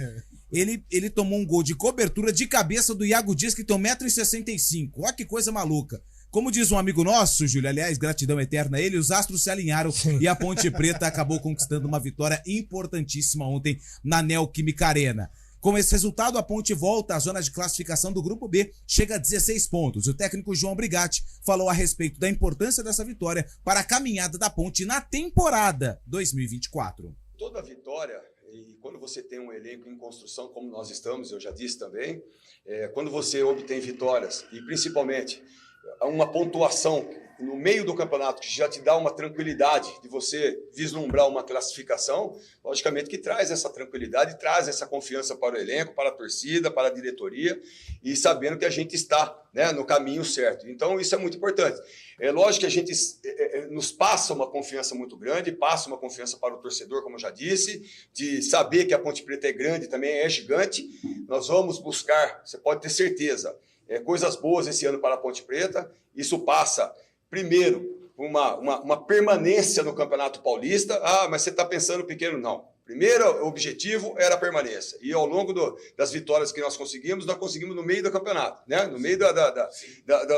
Ele tomou um gol de cobertura de cabeça do Iago Dias, que tem 1,65 m. Olha que coisa maluca. Como diz um amigo nosso, Júlio, aliás, gratidão eterna a ele, os astros se alinharam e a Ponte Preta acabou conquistando uma vitória importantíssima ontem na Neoquímica Arena. Com esse resultado, a Ponte volta à zona de classificação do Grupo B, chega a 16 pontos. O técnico João Brigatti falou a respeito da importância dessa vitória para a caminhada da Ponte na temporada 2024. Toda vitória e quando você tem um elenco em construção como nós estamos, eu já disse também, quando você obtém vitórias e principalmente uma pontuação no meio do campeonato que já te dá uma tranquilidade de você vislumbrar uma classificação, logicamente que traz essa tranquilidade, traz essa confiança para o elenco, para a torcida, para a diretoria, e sabendo que a gente está, né, no caminho certo. Então, isso é muito importante. É lógico que a gente nos passa uma confiança muito grande, passa uma confiança para o torcedor, como eu já disse, de saber que a Ponte Preta é grande, também é gigante. Nós vamos buscar, você pode ter certeza, coisas boas esse ano para a Ponte Preta. Isso passa, primeiro, uma permanência no Campeonato Paulista. Ah, mas você está pensando pequeno? Não. Primeiro objetivo era a permanência. E ao longo das vitórias que nós conseguimos no meio do campeonato, né? No meio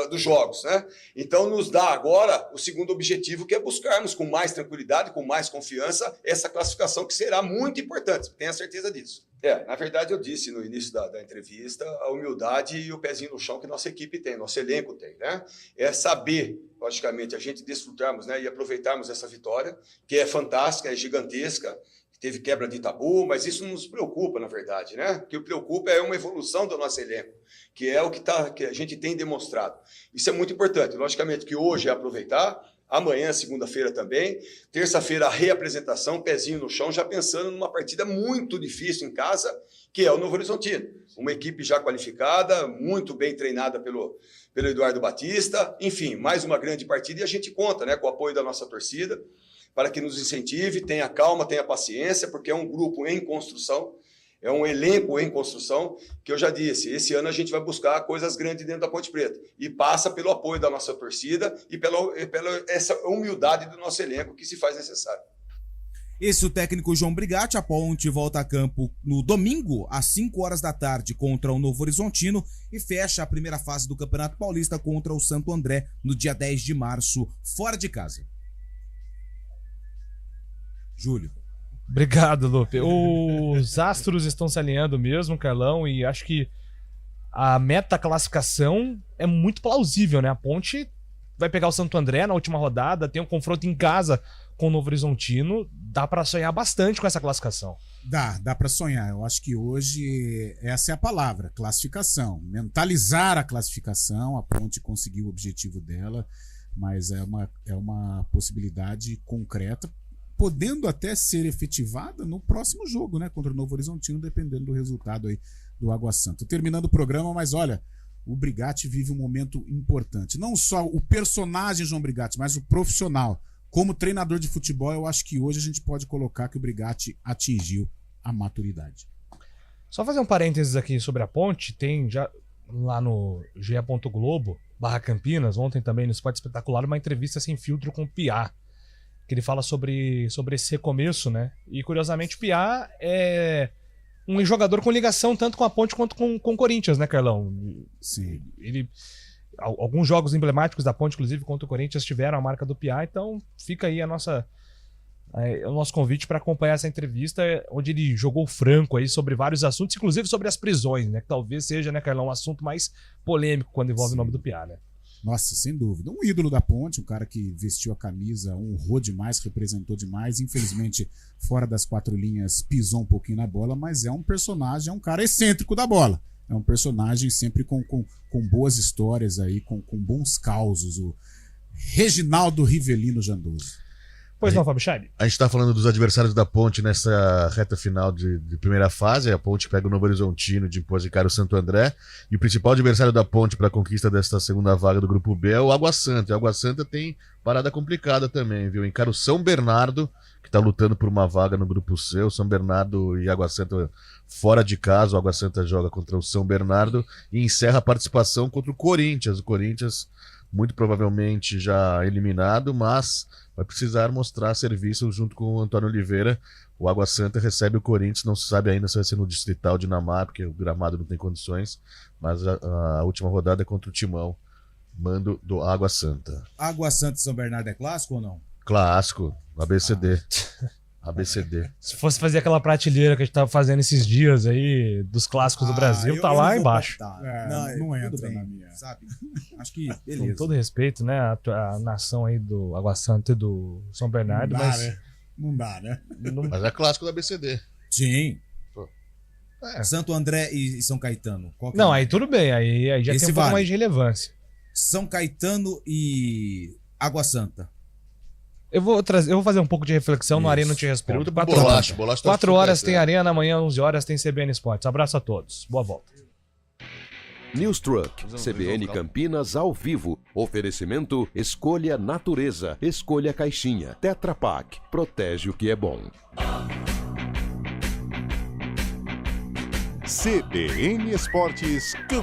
dos jogos, né? Então nos dá agora o segundo objetivo, que é buscarmos com mais tranquilidade, com mais confiança, essa classificação que será muito importante. Tenha certeza disso. Na verdade eu disse no início da entrevista a humildade e o pezinho no chão que nossa equipe tem, nosso elenco tem, né? É saber, logicamente, a gente desfrutarmos, né, e aproveitarmos essa vitória, que é fantástica, é gigantesca, teve quebra de tabu, mas isso não nos preocupa, na verdade, né? O que o preocupa é uma evolução do nosso elenco, que é o que a gente tem demonstrado. Isso é muito importante. Logicamente que hoje é aproveitar, amanhã, segunda-feira também, terça-feira a reapresentação, pezinho no chão, já pensando numa partida muito difícil em casa, que é o Novo Horizontino. Uma equipe já qualificada, muito bem treinada pelo Eduardo Batista, enfim, mais uma grande partida e a gente conta, né, com o apoio da nossa torcida, para que nos incentive, tenha calma, tenha paciência, porque é um grupo em construção, é um elenco em construção, que eu já disse, esse ano a gente vai buscar coisas grandes dentro da Ponte Preta, e passa pelo apoio da nossa torcida e pela essa humildade do nosso elenco que se faz necessário. Esse é o técnico João Brigatti. A Ponte volta a campo no domingo, às 5 horas da tarde, contra o Novo Horizontino, e fecha a primeira fase do Campeonato Paulista contra o Santo André, no dia 10 de março, fora de casa. Júlio. Obrigado, Lupe. Os astros estão se alinhando mesmo, Carlão, e acho que a meta classificação é muito plausível, né? A Ponte vai pegar o Santo André na última rodada, tem um confronto em casa com o Novo Horizontino, dá pra sonhar bastante com essa classificação. Dá pra sonhar. Eu acho que hoje essa é a palavra, classificação. Mentalizar a classificação, a Ponte conseguiu o objetivo dela, mas é uma possibilidade concreta, podendo até ser efetivada no próximo jogo, né, contra o Novo Horizontino, dependendo do resultado aí do Água Santa. Terminando o programa, mas olha, o Brigatti vive um momento importante. Não só o personagem João Brigatti, mas o profissional. Como treinador de futebol, eu acho que hoje a gente pode colocar que o Brigatti atingiu a maturidade. Só fazer um parênteses aqui sobre a Ponte, tem já lá no ge.globo/Campinas, ontem também no Esporte Espetacular, uma entrevista sem filtro com o Piá, que ele fala sobre esse recomeço, né? E curiosamente o Piá é um jogador com ligação tanto com a Ponte quanto com o Corinthians, né, Carlão? Sim. Alguns jogos emblemáticos da Ponte, inclusive contra o Corinthians, tiveram a marca do Piá, então fica aí o nosso convite para acompanhar essa entrevista, onde ele jogou franco aí sobre vários assuntos, inclusive sobre as prisões, né? Que talvez seja, né, Carlão, um assunto mais polêmico quando envolve o nome do Piá, né? Nossa, sem dúvida. Um ídolo da Ponte, um cara que vestiu a camisa, honrou demais, representou demais. Infelizmente, fora das 4 linhas, pisou um pouquinho na bola, mas é um personagem, é um cara excêntrico da bola. É um personagem sempre com boas histórias aí, com bons causos. O Reginaldo Rivelino Jandoso. Pois não, Fábio Chari. A gente está falando dos adversários da Ponte nessa reta final de primeira fase. A Ponte pega o Novo Horizontino de Imposicar o Santo André. E o principal adversário da Ponte para a conquista desta segunda vaga do Grupo B é o Água Santa. E o Água Santa tem parada complicada também, viu? Encara o São Bernardo, que está lutando por uma vaga no Grupo C. O São Bernardo e Água Santa fora de casa. O Água Santa joga contra o São Bernardo e encerra a participação contra o Corinthians. O Corinthians muito provavelmente já eliminado, mas vai precisar mostrar serviço junto com o Antônio Oliveira. O Água Santa recebe o Corinthians, não se sabe ainda se vai ser no Distrital de Namar, porque o gramado não tem condições, mas a última rodada é contra o Timão, mando do Água Santa. Água Santa e São Bernardo é clássico ou não? Clássico, ABCD. ABCD. Se fosse fazer aquela prateleira que a gente tava fazendo esses dias aí, dos clássicos do Brasil, tá lá embaixo. Não entra na minha. Sabe? Acho que, beleza. Com todo respeito, né, a nação aí do Água Santa e do São Bernardo, Não dá, mas... né? Não dá, né? Mas é clássico da ABCD. Sim. Santo André e São Caetano. Qual que Não, é? aí tudo bem, aí já Esse tem um pouco vale. mais de relevância. São Caetano e Água Santa. Eu vou fazer um pouco de reflexão no Isso. Arena, não te respondo. Pergunta pro Bolacha. Bolacha tá 4 super horas certo. tem Arena, amanhã 11 horas tem CBN Esportes. Abraço a todos. Boa volta. News Truck, CBN Campinas ao vivo. Oferecimento Escolha Natureza, Escolha Caixinha, Tetra Pak, protege o que é bom. CBN Esportes Campinas.